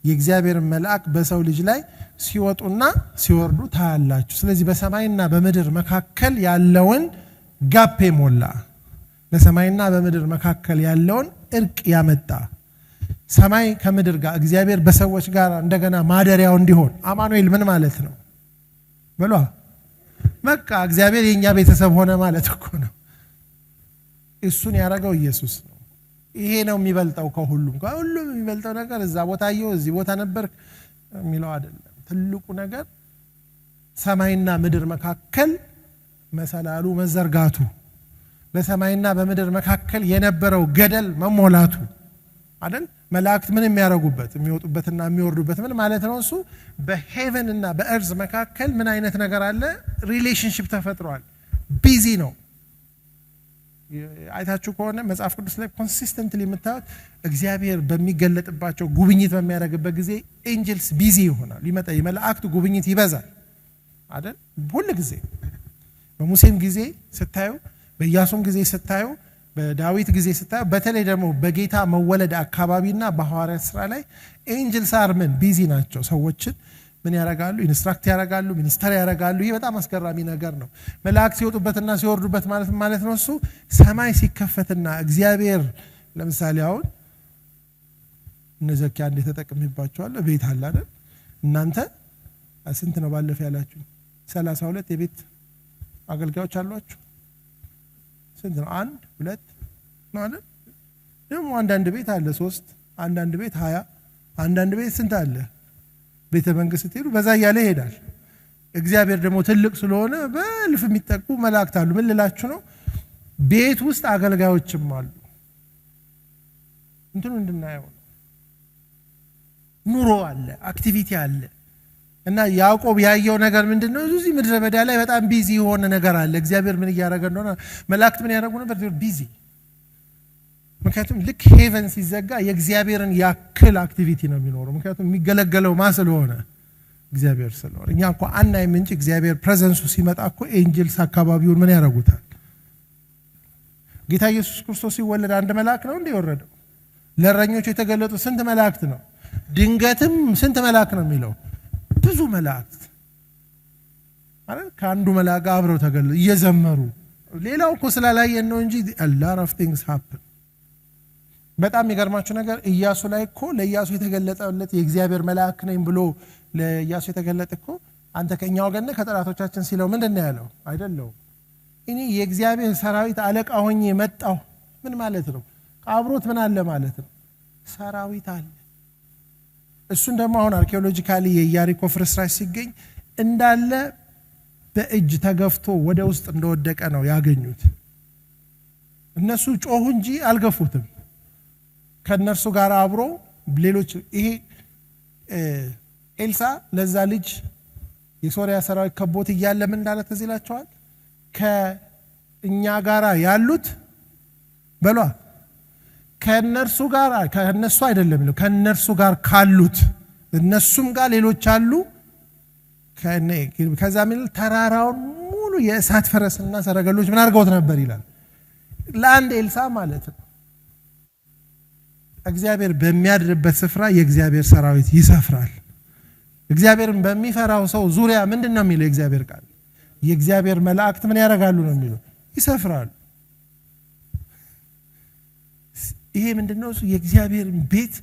የእግዚአብሔር መልአክ በሰው ልጅ ላይ ሲወጡና ሲወርዱ ታያላችሁ። ስለዚህ በሰማይና በምድር መካከል ያለውን ጋፕ ሞላ፣ በሰማይና በምድር መካከል ያለውን እርቅ ያመጣ፣ ሰማይ ከምድር ጋር እግዚአብሔር በሰዎች ጋር እንደገና ማደሪያው እንዲሆን። አማኑኤል ምን ማለት ነው በሏ? በቃ እግዚአብሔር የኛ ቤተሰብ ሆነ ማለት እኮ ነው። እሱን ያደረገው ኢየሱስ ነው። ይሄ ነው የሚበልጠው ከሁሉም የሚበልጠው ነገር እዛ ቦታ አየው እዚህ ቦታ ነበር የሚለው አይደለም። ትልቁ ነገር ሰማይና ምድር መካከል መሰላሉ መዘርጋቱ፣ በሰማይና በምድር መካከል የነበረው ገደል መሞላቱ አይደል? መላእክት ምን የሚያረጉበት የሚወጡበትና የሚወርዱበት ምን ማለት ነው? እሱ በሄቨን እና በእርዝ መካከል ምን አይነት ነገር አለ? ሪሌሽንሺፕ ተፈጥሯል። ቢዚ ነው። አይታችሁ ከሆነ መጽሐፍ ቅዱስ ላይ ኮንሲስተንትሊ የምታዩት እግዚአብሔር በሚገለጥባቸው ጉብኝት በሚያደርግበት ጊዜ ኤንጀልስ ቢዚ ይሆናል። ይመጣ የመላእክቱ ጉብኝት ይበዛል አይደል? ሁሉ ጊዜ በሙሴም ጊዜ ስታዩ፣ በኢያሱም ጊዜ ስታዩ፣ በዳዊት ጊዜ ስታዩ፣ በተለይ ደግሞ በጌታ መወለድ አካባቢና በሐዋርያት ስራ ላይ ኤንጀልስ አርመን ቢዚ ናቸው። ሰዎችን ምን ያረጋሉ? ኢንስትራክት ያረጋሉ፣ ሚኒስተር ያረጋሉ። ይሄ በጣም አስገራሚ ነገር ነው። መላእክት ሲወጡበትና ሲወርዱበት ማለት ነው። እሱ ሰማይ ሲከፈትና እግዚአብሔር ለምሳሌ አሁን እነዘኪያ እንደ ተጠቅሚባቸዋል ቤት አለ አይደል? እናንተ ስንት ነው ባለፈ ያላችሁ? 32 የቤት አገልጋዮች አሏችሁ። ስንት ነው? 1 2 ነው አይደል? ደግሞ አንዳንድ ቤት አለ 3፣ አንዳንድ ቤት 20፣ አንዳንድ ቤት ስንት አለ? ቤተ መንግስት ስትሄዱ በዛ ያለ ይሄዳል። እግዚአብሔር ደግሞ ትልቅ ስለሆነ በልፍ የሚጠቁ መላእክት አሉ። ምን ልላችሁ ነው? ቤት ውስጥ አገልጋዮችም አሉ። እንትኑ እንድናየው ነው። ኑሮ አለ፣ አክቲቪቲ አለ። እና ያዕቆብ ያየው ነገር ምንድነው? እዚህ ምድረ በዳ ላይ በጣም ቢዚ የሆነ ነገር አለ። እግዚአብሔር ምን እያደረገ እንደሆነ መላእክት ምን ያደርጉ ነበር? ቢዚ። ምክንያቱም ልክ ሄቨን ሲዘጋ የእግዚአብሔርን ያክል አክቲቪቲ ነው የሚኖረው። ምክንያቱም የሚገለገለው ማን ስለሆነ? እግዚአብሔር ስለሆነ። እኛ እኮ አናይም እንጂ እግዚአብሔር ፕሬዘንሱ ሲመጣ እኮ ኤንጀልስ አካባቢውን ምን ያደርጉታል? ጌታ ኢየሱስ ክርስቶስ ሲወለድ አንድ መልአክ ነው እንደ ወረደው? ለእረኞቹ የተገለጡ ስንት መላእክት ነው? ድንገትም ስንት መልአክ ነው የሚለው? ብዙ መላእክት አይደል? ከአንዱ መልአክ አብረው ተገለጡ እየዘመሩ። ሌላው እኮ ስላላየን ነው እንጂ a lot of things happen። በጣም የሚገርማችሁ ነገር ኢያሱ ላይ እኮ ለኢያሱ የተገለጠለት የእግዚአብሔር መልአክ ነኝ ብሎ ለኢያሱ የተገለጠ እኮ አንተ ከኛ ወገን ነህ ከጠላቶቻችን ሲለው ምንድነው ያለው? አይደለም እኔ የእግዚአብሔር ሰራዊት አለቃ ሆኜ መጣሁ። ምን ማለት ነው? አብሮት ምን አለ ማለት ነው? ሰራዊት አለ። እሱን ደግሞ አሁን አርኪኦሎጂካሊ የኢያሪኮ ፍርስራሽ ሲገኝ እንዳለ በእጅ ተገፍቶ ወደ ውስጥ እንደወደቀ ነው ያገኙት። እነሱ ጮሁ እንጂ አልገፉትም። ከነርሱ ጋር አብሮ ሌሎች ይሄ ኤልሳ ለዛ ልጅ የሶሪያ ሰራዊት ከቦት እያለ ምን እንዳለ ትዝ ይላችኋል? ከእኛ ጋር ያሉት በሏ ከነርሱ ጋር ከነሱ አይደለም ነው ከነርሱ ጋር ካሉት እነሱም ጋር ሌሎች አሉ። ከዛ ምን ተራራውን ሙሉ የእሳት ፈረስና ሰረገሎች ምን አድርገውት ነበር ይላል። ለአንድ ኤልሳ ማለት ነው። እግዚአብሔር በሚያድርበት ስፍራ የእግዚአብሔር ሰራዊት ይሰፍራል። እግዚአብሔርን በሚፈራው ሰው ዙሪያ ምንድነው የሚለው እግዚአብሔር ቃል? የእግዚአብሔር መላእክት ምን ያደርጋሉ ነው የሚለው ይሰፍራሉ ይሄ ምንድነው የእግዚአብሔር ቤት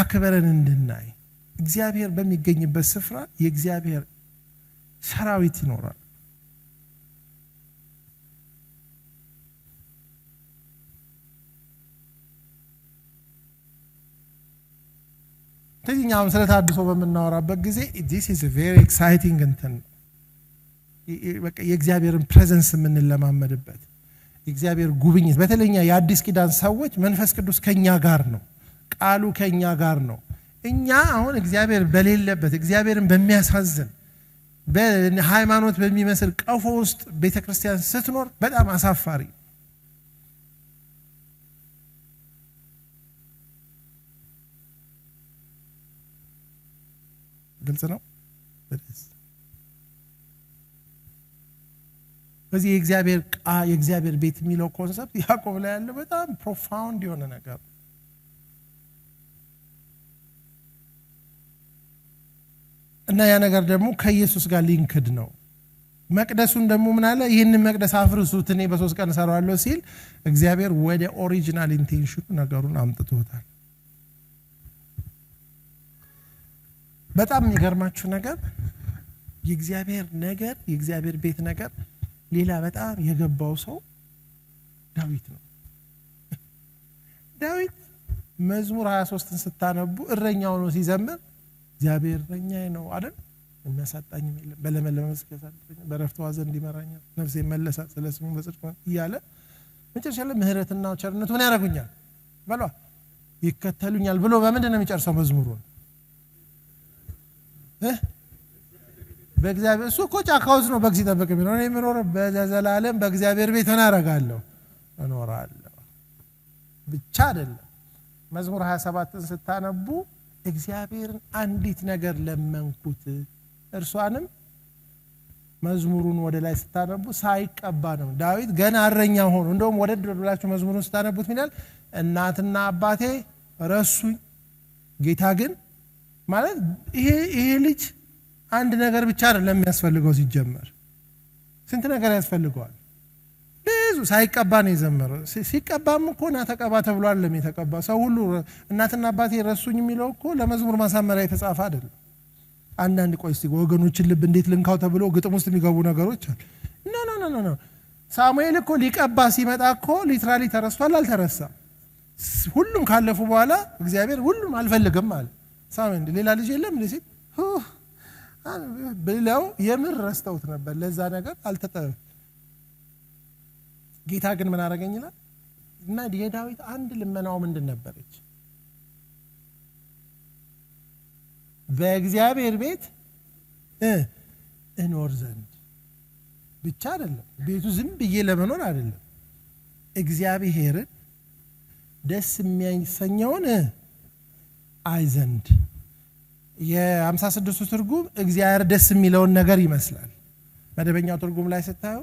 አክብረን እንድናይ እግዚአብሔር በሚገኝበት ስፍራ የእግዚአብሔር ሰራዊት ይኖራል ተኛም ስለታድሶ በመናወራበት ጊዜ this is a very exciting እንትን በቃ የእግዚአብሔርን ፕሬዘንስ ምን ለማመድበት የእግዚአብሔር ጉብኝት በተለኛ የአዲስ ኪዳን ሰዎች መንፈስ ቅዱስ ከኛ ጋር ነው ቃሉ ከኛ ጋር ነው እኛ አሁን እግዚአብሔር በሌለበት እግዚአብሔርን በሚያሳዝን በሃይማኖት በሚመስል ቀፎ ውስጥ ቤተክርስቲያን ስትኖር በጣም አሳፋሪ ግልጽ ነው በዚህ የእግዚአብሔር ቤት የሚለው ኮንሰፕት ያዕቆብ ላይ ያለ በጣም ፕሮፋውንድ የሆነ ነገር እና ያ ነገር ደግሞ ከኢየሱስ ጋር ሊንክድ ነው መቅደሱን ደግሞ ምን አለ ይሄንን መቅደስ አፍርሱት እኔ በ3 ቀን ሰራዋለሁ ሲል እግዚአብሔር ወደ ኦሪጂናል ኢንቴንሽኑ ነገሩን አምጥቶታል በጣም የሚገርማችሁ ነገር የእግዚአብሔር ቤት ነገር ሌላ በጣም የገባው ሰው ዳዊት ነው ዳዊት መዝሙር 23ን ስታነቡ እረኛው ነው ሲዘምር እግዚአብሔር እረኛዬ ነው አይደል የሚያሳጣኝ የለም በለመለመ መስክ ያሳድረኝ በረፍቱ ዘንድ ይመራኛል ነፍሴ መለሳት ስለስሙ በጽድቅ ይያለ መጨረሻ ላይ ምህረትና ቸርነቱ ምን ያደርጉኛል በሏ ይከተሉኛል ብሎ በመንደር ነው የሚጨርሰው መዝሙሩን በእግዚአብሔር እሱ እኮ ጫካውስ ነው በግዚ ተበቀ ቢሆን እኔ ምኖር በዘላለም በእግዚአብሔር ቤት እኖራለሁ ብቻ አይደለም መዝሙር 27ን ስታነቡ እግዚአብሔርን አንዲት ነገር ለመንኩት እርሷንም መዝሙሩን ወደ ላይ ስታነቡ ሳይቀባ ነው ዳዊት ገና አረኛ ሆኖ እንደውም ወደ ድብላችሁ መዝሙሩን ስታነቡት ምን ይላል እናትና አባቴ ረሱኝ ጌታ ግን ማለት ይሄ ልጅ አንድ ነገር ብቻ አይደለም የሚያስፈልገው ሲጀመር ስንት ነገር ያስፈልገዋል ብዙ ሳይቀባ ነው የዘመረው ሲቀባም እኮ ና ተቀባ ተብሏል ለሚተቀባ ሰው ሁሉ እናትና አባቴ ረሱኝ የሚለው እኮ ለመዝሙር ማሳመሪያ የተጻፈ አይደለም አንዳንድ ቆይስ ወገኖችን ልብ እንዴት ልንካው ተብሎ ግጥም ውስጥ የሚገቡ ነገሮች አሉ ኖ ሳሙኤል እኮ ሊቀባ ሲመጣ እኮ ሊትራሊ ተረስቷል አልተረሳም ሁሉም ካለፉ በኋላ እግዚአብሔር ሁሉም አልፈልግም አለ ሳሙኤል ሌላ ልጅ የለም ለዚህ ብለው የምር ረስተውት ነበር ለዛ ነገር አልተጠረ ጌታ ግን ምን አረጋኝ ይላል እና የዳዊት አንድ ልመናው ምንድን ነበረች በእግዚአብሔር ቤት እኖር ዘንድ ብቻ አይደለም ቤቱ ዝም ብዬ ለመኖር አይደለም እግዚአብሔርን ደስ የሚያሰኘውን አይ ዘንድ የ56 ትርጉም እግዚአብሔር ደስ የሚለውን ነገር ይመስላል መደበኛው ትርጉም ላይ ስታዩ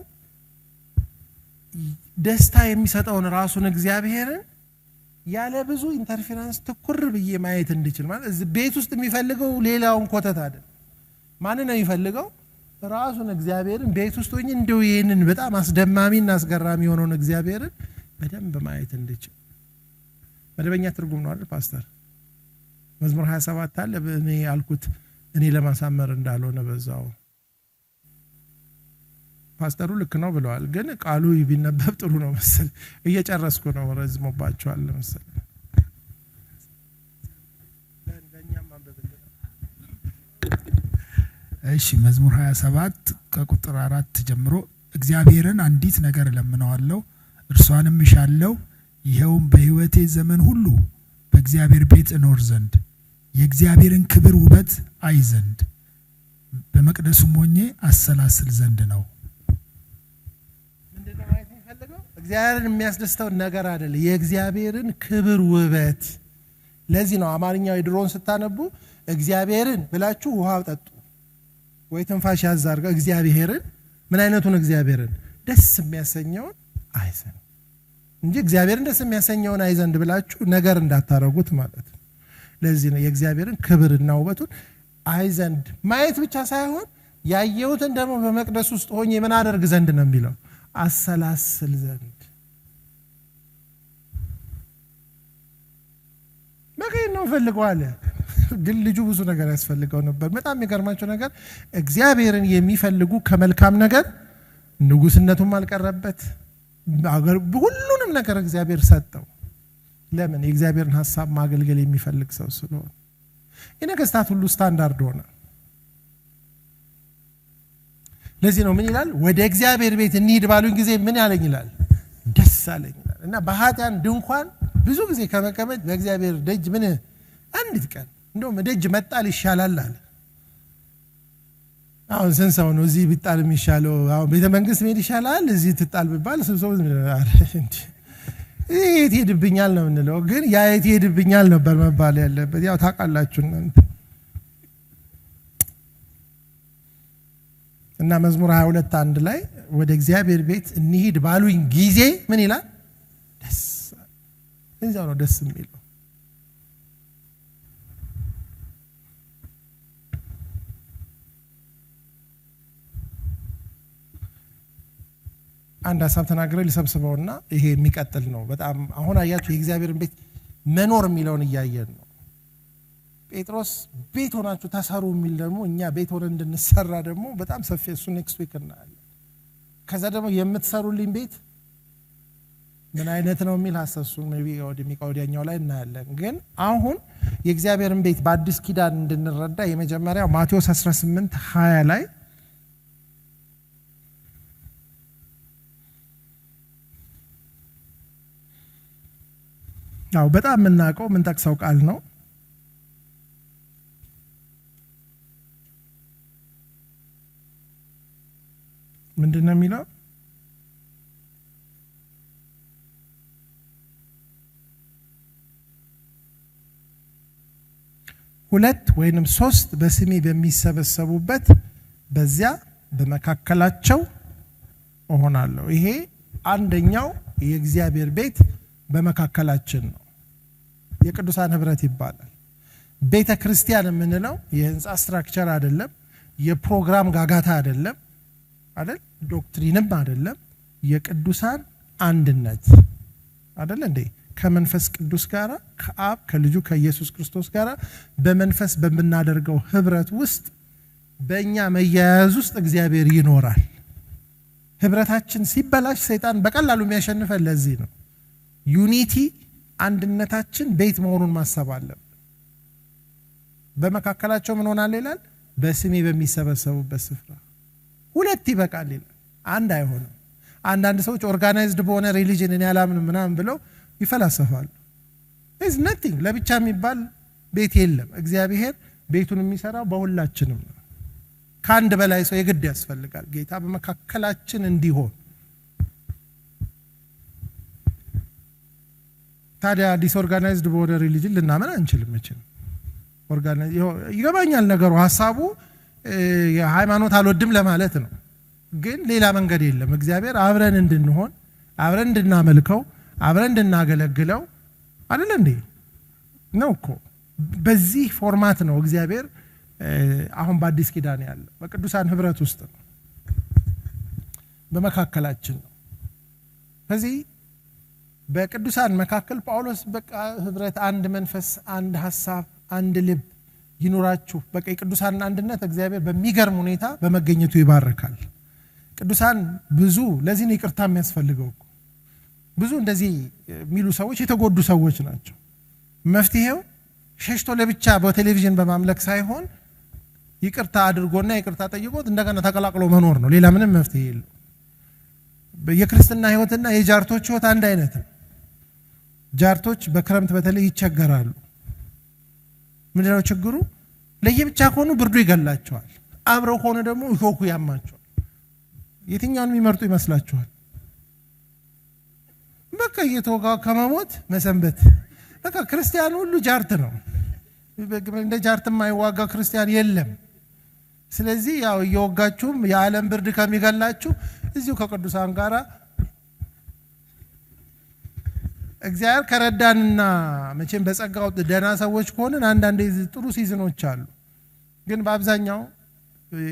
ደስታ የሚሰጠውን ራሱን እግዚአብሔርን ያለ ብዙ ኢንተርፌረንስ ትኩር ብዬ ማየት እንድችል ማለት ቤት ውስጥ የሚፈልገው ሌላውን ኮተት አይደል ማን ነው የሚፈልገው ራሱን እግዚአብሔርን ቤት ውስጥ ሆኜ እንደው ይሄንን በጣም አስደማሚና አስገራሚ የሆነውን እግዚአብሔርን በደንብ ማየት እንድችል መደበኛ ትርጉም ነው አይደል ፓስተር መዝሙር 27 አለ እኔ ያልኩት እኔ ለማሳመር እንዳልሆነ በዛው ፓስተሩ ልክ ነው ብለዋል ግን ቃሉ ይቢነበብ ጥሩ ነው መሰል እየጨረስኩ ነው ረዝሞባቸዋል መሰል ለኛም አንበበለ እሺ መዝሙር 27 ከቁጥር 4 ጀምሮ እግዚአብሔርን አንዲት ነገር ለምነዋለሁ እርሷንም እሻለሁ ይሄውም በህይወቴ ዘመን ሁሉ በእግዚአብሔር ቤት እኖር ዘንድ የእግዚአብሔርን ክብር ውበት አይ ዘንድ በመቅደሱም ሆኜ አሰላስል ዘንድ ነው ምንድነው ማለት የሚፈልገው እግዚአብሔርን የሚያስደስተው ነገር አይደለ የእግዚአብሔርን ክብር ውበት ለዚህ ነው አማርኛው የድሮን ስታነቡ እግዚአብሔርን ብላችሁ ውሃ ጠጡ ወይ ተንፋሽ ያዛርጋ እግዚአብሔርን ምን አይነቱን እግዚአብሔርን ደስ የሚያሰኘውን አይዘን እንጂ እግዚአብሔርን ደስ የሚያሰኘውን አይዘንድ ብላችሁ ነገር እንዳታረጉት ማለት ለዚህ ነው የእግዚአብሔርን ክብርና ውበቱን አይዘንድ ማየት ብቻ ሳይሆን ያየሁትን ደግሞ በመቅደስ ውስጥ ሆኜ ምን አደርግ ዘንድ ነው የሚለው አሰላስል ዘንድ በቀይ ነው ፈልገዋል ግን ልጁ ብዙ ነገር ያስፈልገው ነበር በጣም የሚገርማቸው ነገር እግዚአብሔርን የሚፈልጉ ከመልካም ነገር ንጉስነቱም አልቀረበት ሁሉንም ነገር እግዚአብሔር ሰጠው ለምን የእግዚአብሔርን ሐሳብ ማገልገል የሚፈልግ ሰው ስለሆነ የነገስታት ሁሉ ስታንዳርድ ሆነ ለዚህ ነው ምን ይላል ወደ እግዚአብሔር ቤት እንሂድ ባሉኝ ጊዜ ምን ያለኝ ይላል ደስ አለኝ እና በኃጢያን ድንኳን ብዙ ጊዜ ከመቀመጥ በእግዚአብሔር ደጅ ምን አንዲት ቀን እንደውም ደጅ መጣል ይሻላል አለ አሁን ሰንሰው ነው እዚህ ቢጣል የሚሻለው አሁን ቤተ መንግስት ምን ይሻላል እዚህ ትጣል ቢባል ሰው እንዴ የት ሄድብኛል ነው እንለው ግን ያ የት ሄድብኛል ነበር መባል ያለበት ያው ታውቃላችሁ እና መዝሙር 22:1 ላይ ወደ እግዚአብሔር ቤት እንሂድ ባሉኝ ጊዜ ምን ይላል ደስ እንዛው ነው ደስ የሚለው አንድ ሐሳብ ተናግረው ሊሰብስበውና ይሄ የሚቀጥል ነው በጣም አሁን አያችሁ የእግዚአብሔርን ቤት መኖር የሚለውን ያያየን ነው ጴጥሮስ ቤት ሆናችሁ ተሰሩ የሚል ደግሞ እኛ ቤት ሆነን እንድንሰራ ደግሞ በጣም ሰፊ እሱ ኔክስት ዊክ እናያለን ከዛ ደግሞ የምትሰሩልኝ ቤት ምን አይነት ነው የሚል ሐሳሱን ሜቢ ወዲያኛው ላይ እናያለን ግን አሁን የእግዚአብሔርን ቤት በአዲስ ኪዳን እንድንረዳ የመጀመሪያው ማቴዎስ 18:20 ላይ ያው በጣም የምናውቀው ምን ጠቅሰው ቃል ነው ምንድነው የሚለው ሁለት ወይንም ሶስት በስሜ በሚሰበሰቡበት በዚያ በመካከላቸው እሆናለሁ ይሄ አንደኛው የእግዚአብሔር ቤት በመካከላችን ነው የቅዱሳን ህብረት ይባላል ቤተ ክርስቲያን የምንለው የህንጻ ስትራክቸር አይደለም የፕሮግራም ጋጋታ አይደለም አይደል ዶክትሪንም አይደለም የቅዱሳን አንድነት አይደል እንዴ ከመንፈስ ቅዱስ ጋራ ከአብ ከልጁ ከኢየሱስ ክርስቶስ ጋራ በመንፈስ በመናደርገው ህብረት ውስጥ በእኛ መያያዝ ውስጥ እግዚአብሔር ይኖራል ህብረታችን ሲበላሽ ሰይጣን በቀላሉ የሚያሸንፈን ለዚህ ነው ዩኒቲ አንድነታችን ቤት መሆኑን ማሰብ አለብን በመካከላቸው ምን ሆናል ይላል በስሜ በሚሰበሰቡበት ስፍራ ሁለት ይበቃል ይላል አንድ አይሆንም አንዳንድ ሰዎች ኦርጋናይዝድ በሆነ ሪሊጅን እኔ አላምንም ምናምን ብለው ይፈላሰፋሉ is nothing ለብቻ የሚባል ቤት የለም እግዚአብሔር ቤቱን የሚሰራው በሁላችንም ነው ከአንድ በላይ ሰው የግድ ያስፈልጋል ጌታ በመካከላችን እንዲሆን ታዲያ ዲስኦርጋናይዝድ በሆነ ሪሊጅን ልናመን አንችልም እቺ ኦርጋናይዝ ይገባኛል ነገሩ ሐሳቡ የሃይማኖት አልወድም ለማለት ነው ግን ሌላ መንገድ የለም እግዚአብሔር አብረን እንድንሆን አብረን እንድናመልከው አብረን እንድናገለግለው አይደል እንዴ ነው እኮ በዚህ ፎርማት ነው እግዚአብሔር አሁን በአዲስ ኪዳን ያለው በቅዱሳን ህብረት ውስጥ ነው በመካከላችን ነው ስለዚህ በቅዱሳን መካከል ጳውሎስ በቃ ህብረት አንድ መንፈስ አንድ ሐሳብ አንድ ልብ ይኖራችሁ በቃ የቅዱሳን አንድነት እግዚአብሔር በሚገርም ሁኔታ በመገኘቱ ይባርካል ቅዱሳን ብዙ ለዚህ ነው ይቅርታ የሚያስፈልገው ብዙ እንደዚህ የሚሉ ሰዎች የተጎዱ ሰዎች ናቸው መፍትሄው ሸሽቶ ለብቻ በቴሌቪዥን በማምለክ ሳይሆን ይቅርታ አድርጎና ይቅርታ ጠይቆት እንደገና ተቀላቅሎ መኖር ነው ሌላ ምንም መፍትሄ የለም የክርስትና ህይወትና የጃርቶች ህይወት አንድ አይነት ነው ጃርቶች በክረምት በተለይ ይቸገራሉ ምንድነው ችግሩ ለየብቻ ከሆኑ ብርዱ ይገላቸዋል አብረው ከሆነ ደግሞ ይሾኩ ያማቸዋል የትኛውን የሚመርጡ ይመስላችኋል በቃ እየተወጋ ከመሞት መሰንበት በቃ ክርስቲያን ሁሉ ጃርት ነው እንደ ጃርት የማይዋጋ ክርስቲያን የለም ስለዚህ ያው እየወጋችሁም የዓለም ብርድ ከሚገላችሁ እዚሁ ከቅዱሳን ጋራ እግዚአብሔር ከረዳንና መቼም በጸጋው ደና ሰዎች ከሆነን አንዳንዴ ጥሩ ሲዝኖች አሉ ግን በአብዛኛው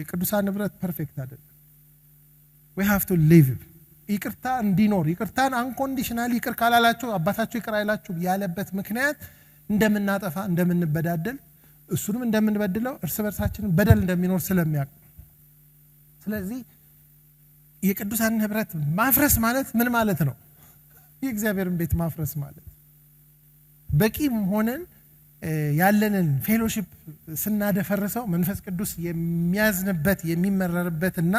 ቅዱሳን ንብረት ፐርፌክት አይደለም we have to live ይቅርታ እንዲኖር ይቅርታን አንኮንዲሽናሊ ይቅር ካላላችሁ አባታችሁ ይቅር አይላችሁ ያለበት ምክንያት እንደምናጠፋ እንደምንበዳደል እሱንም እንደምንበድለው እርስ በርሳችን በደል እንደሚኖር ስለሚያውቅ ስለዚህ የቅዱሳን ንብረት ማፍረስ ማለት ምን ማለት ነው የእግዚአብሔርን ቤት ማፍረስ ማለት በቂም ሆነን ያለንን ፌሎሺፕ ስናደፈርሰው መንፈስ ቅዱስ የሚያዝንበት የሚመረርበትና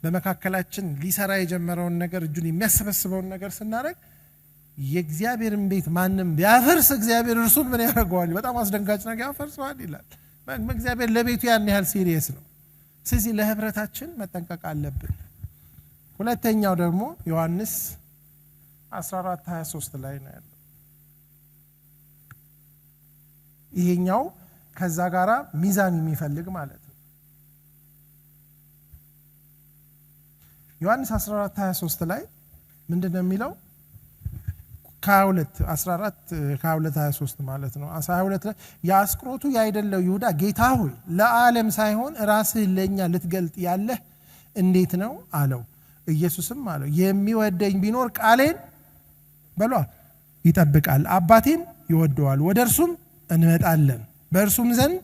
በመካከላችን ሊሰራ የጀመረውን ነገር እጁን የሚያሰበስበውን ነገር ስናረግ የእግዚአብሔርን ቤት ማንንም ቢያፈርስ እግዚአብሔር እርሱን ምን ያደርገዋል በጣም አስደንጋጭ ነገር ያፈርሰዋል ይላል እግዚአብሔር ለቤቱ ያን ያህል ሲሪየስ ነው ስለዚህ ለህብረታችን መጠንቀቅ አለብን ሁለተኛው ደግሞ ዮሐንስ 14:23 ላይ ነው ያለው ይሄኛው ከዛ ጋራ ሚዛን የሚፈልግ ማለት ነው ዮሐንስ 14:23 ላይ ምንድነው የሚለው ከ14:23 ማለት ነው 12 ላይ ያስቆሮቱ ያይደለው ይሁዳ ጌታ ሆይ ለዓለም ሳይሆን ራስህ ለኛ ልትገልጥ ያለህ እንዴት ነው አለው ኢየሱስም አለው የሚወደኝ ቢኖር ቃሌን በሏ ይጠብቃል አባቴም ይወደዋል ወደ እርሱም እንመጣለን በእርሱም ዘንድ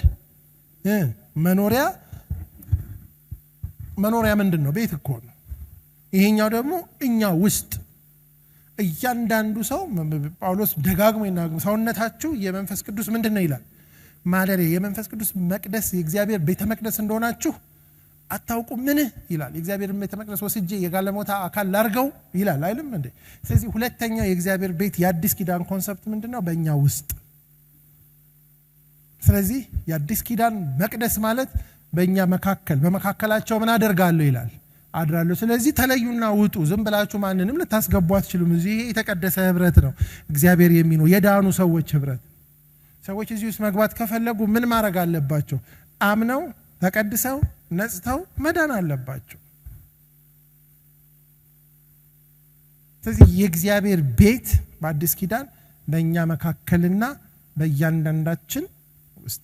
መኖሪያ ምንድነው ቤት እኮ ነው ይሄኛው ደግሞ እኛ ውስጥ እያንዳንዱ ሰው ጳውሎስ ደጋግሞ ይናገራል ሰውነታችሁ የመንፈስ ቅዱስ ምንድነው ይላል ማደሪያ የመንፈስ ቅዱስ መቅደስ የእግዚአብሔር ቤተ መቅደስ እንደሆናችሁ አታውቁም ምን ይላል የእግዚአብሔር ቤተ መቅደስ ወስጄ የጋለሞታ አካል ላርገው ይላል አይልም እንዴ ስለዚህ ሁለተኛው የእግዚአብሔር ቤት የአዲስ ኪዳን ኮንሰፕት ምንድነው በእኛ ውስጥ ስለዚህ የአዲስ ኪዳን መቅደስ ማለት በእኛ መካከል በመካከላቸው ምን አደርጋለሁ ይላል አድራለሁ ስለዚህ ተለዩና ውጡ ዝም ብላችሁ ማንንም ልታስገቡ አትችሉም እዚህ የተቀደሰ ህብረት ነው እግዚአብሔር የሚኖር የዳኑ ሰዎች ህብረት ሰዎች እዚህ ውስጥ መግባት ከፈለጉ ምን ማድረግ አለባቸው አምነው ተቀድሰው ነጽተው መዳን አለባቸው ስለዚህ የእግዚአብሔር ቤት በአዲስ ኪዳን በእኛ መካከልና በእያንዳንዳችን ውስጥ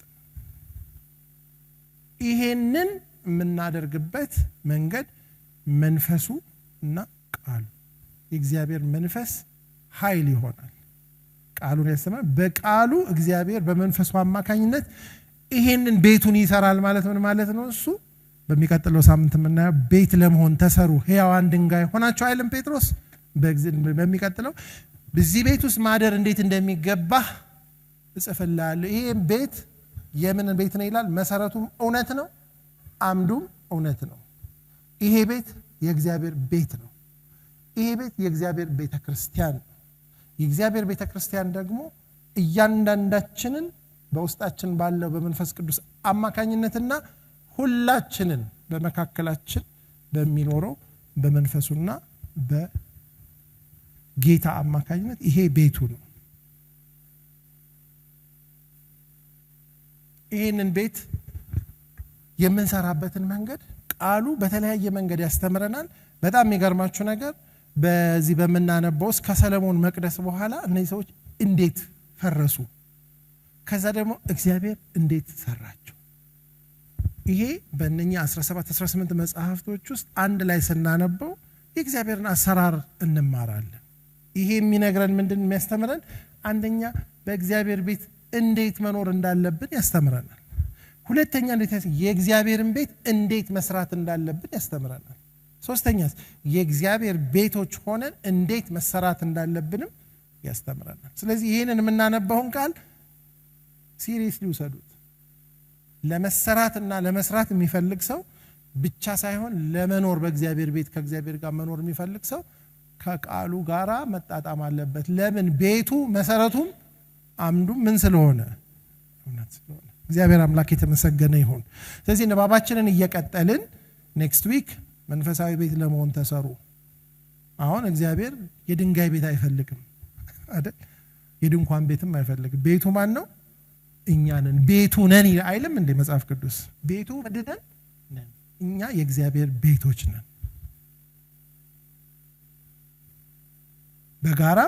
ይሄንን የምናደርግበት መንገድ መንፈሱ እና ቃሉ የእግዚአብሔር መንፈስ ኃይል ይሆናል ቃሉን ያሰማል በቃሉ እግዚአብሔር በመንፈሱ አማካኝነት ይሄንን ቤቱን ይሰራል ማለት ምን ማለት ነው እሱ በሚቀጥለው ሳምንት የምናየው ቤት ለመሆን ተሰሩ ሕያዋን ድንጋይ ሆናችሁ አይልም ጴጥሮስ በሚቀጥለው በዚህ ቤት ውስጥ ማደር እንዴት እንደሚገባ እጽፍልሃለሁ ይሄ ቤት የምን ቤት ነው ይላል መሰረቱም እውነት ነው አምዱም እውነት ነው ይሄ ቤት የእግዚአብሔር ቤት ነው ይሄ ቤት የእግዚአብሔር ቤተክርስቲያን ነው የእግዚአብሔር ቤተክርስቲያን ደግሞ እያንዳንዳችንን በውስጣችን ባለው በመንፈስ ቅዱስ አማካኝነትና ሁላችንን በመካከላችን በሚኖረው በመንፈሱና በጌታ አማካኝነት ይሄ ቤቱ ነው ይሄንን ቤት የምንሰራበትን መንገድ ቃሉ በተለያየ መንገድ ያስተምረናል በጣም የሚገርማችሁ ነገር በዚህ በመናነበው ከሰለሞን መቅደስ በኋላ እነዚህ ሰዎች እንዴት ፈረሱ ከዛ ደግሞ እግዚአብሔር እንዴት ሰራቸው ይሄ በእነኛ 17 18 መጽሐፍቶች ውስጥ አንድ ላይ ስናነበው የእግዚአብሔርን አሰራር እንማራለን ይሄ የሚነግረን ምንድን የሚያስተምረን አንደኛ በእግዚአብሔር ቤት እንዴት መኖር እንዳለብን ያስተምረናል ሁለተኛ የእግዚአብሔርን ቤት እንዴት መስራት እንዳለብን ያስተምረናል ሶስተኛስ የእግዚአብሔር ቤቶች ሆነን እንዴት መሰራት እንዳለብንም ያስተምረናል ስለዚህ ይሄንን የምናነበውን ቃል ሲሪየስሊ ውሰዱት ለመሰራትና ለመስራት የሚፈልግ ሰው ብቻ ሳይሆን ለመኖር በእግዚአብሔር ቤት ከእግዚአብሔር ጋር መኖር የሚፈልግ ሰው ከቃሉ ጋራ መጣጣም አለበት ለምን ቤቱ መሰረቱም አምዱም ምን ስለሆነ እውነት ስለሆነ እግዚአብሔር አምላክ የተመሰገነ ይሁን ስለዚህ ንባባችንን እየቀጠልን ኔክስት ዊክ መንፈሳዊ ቤት ለመሆን ተሰሩ አሁን እግዚአብሔር የድንጋይ ቤት አይፈልግም አይደል የድንኳን ቤትም አይፈልግም ቤቱ ማን ነው እኛ ነን ቤቱ ነን አይልም እንደ መጽሐፍ ቅዱስ ቤቱ ምንድነን ነን እኛ የእግዚአብሔር ቤቶች ነን በጋራ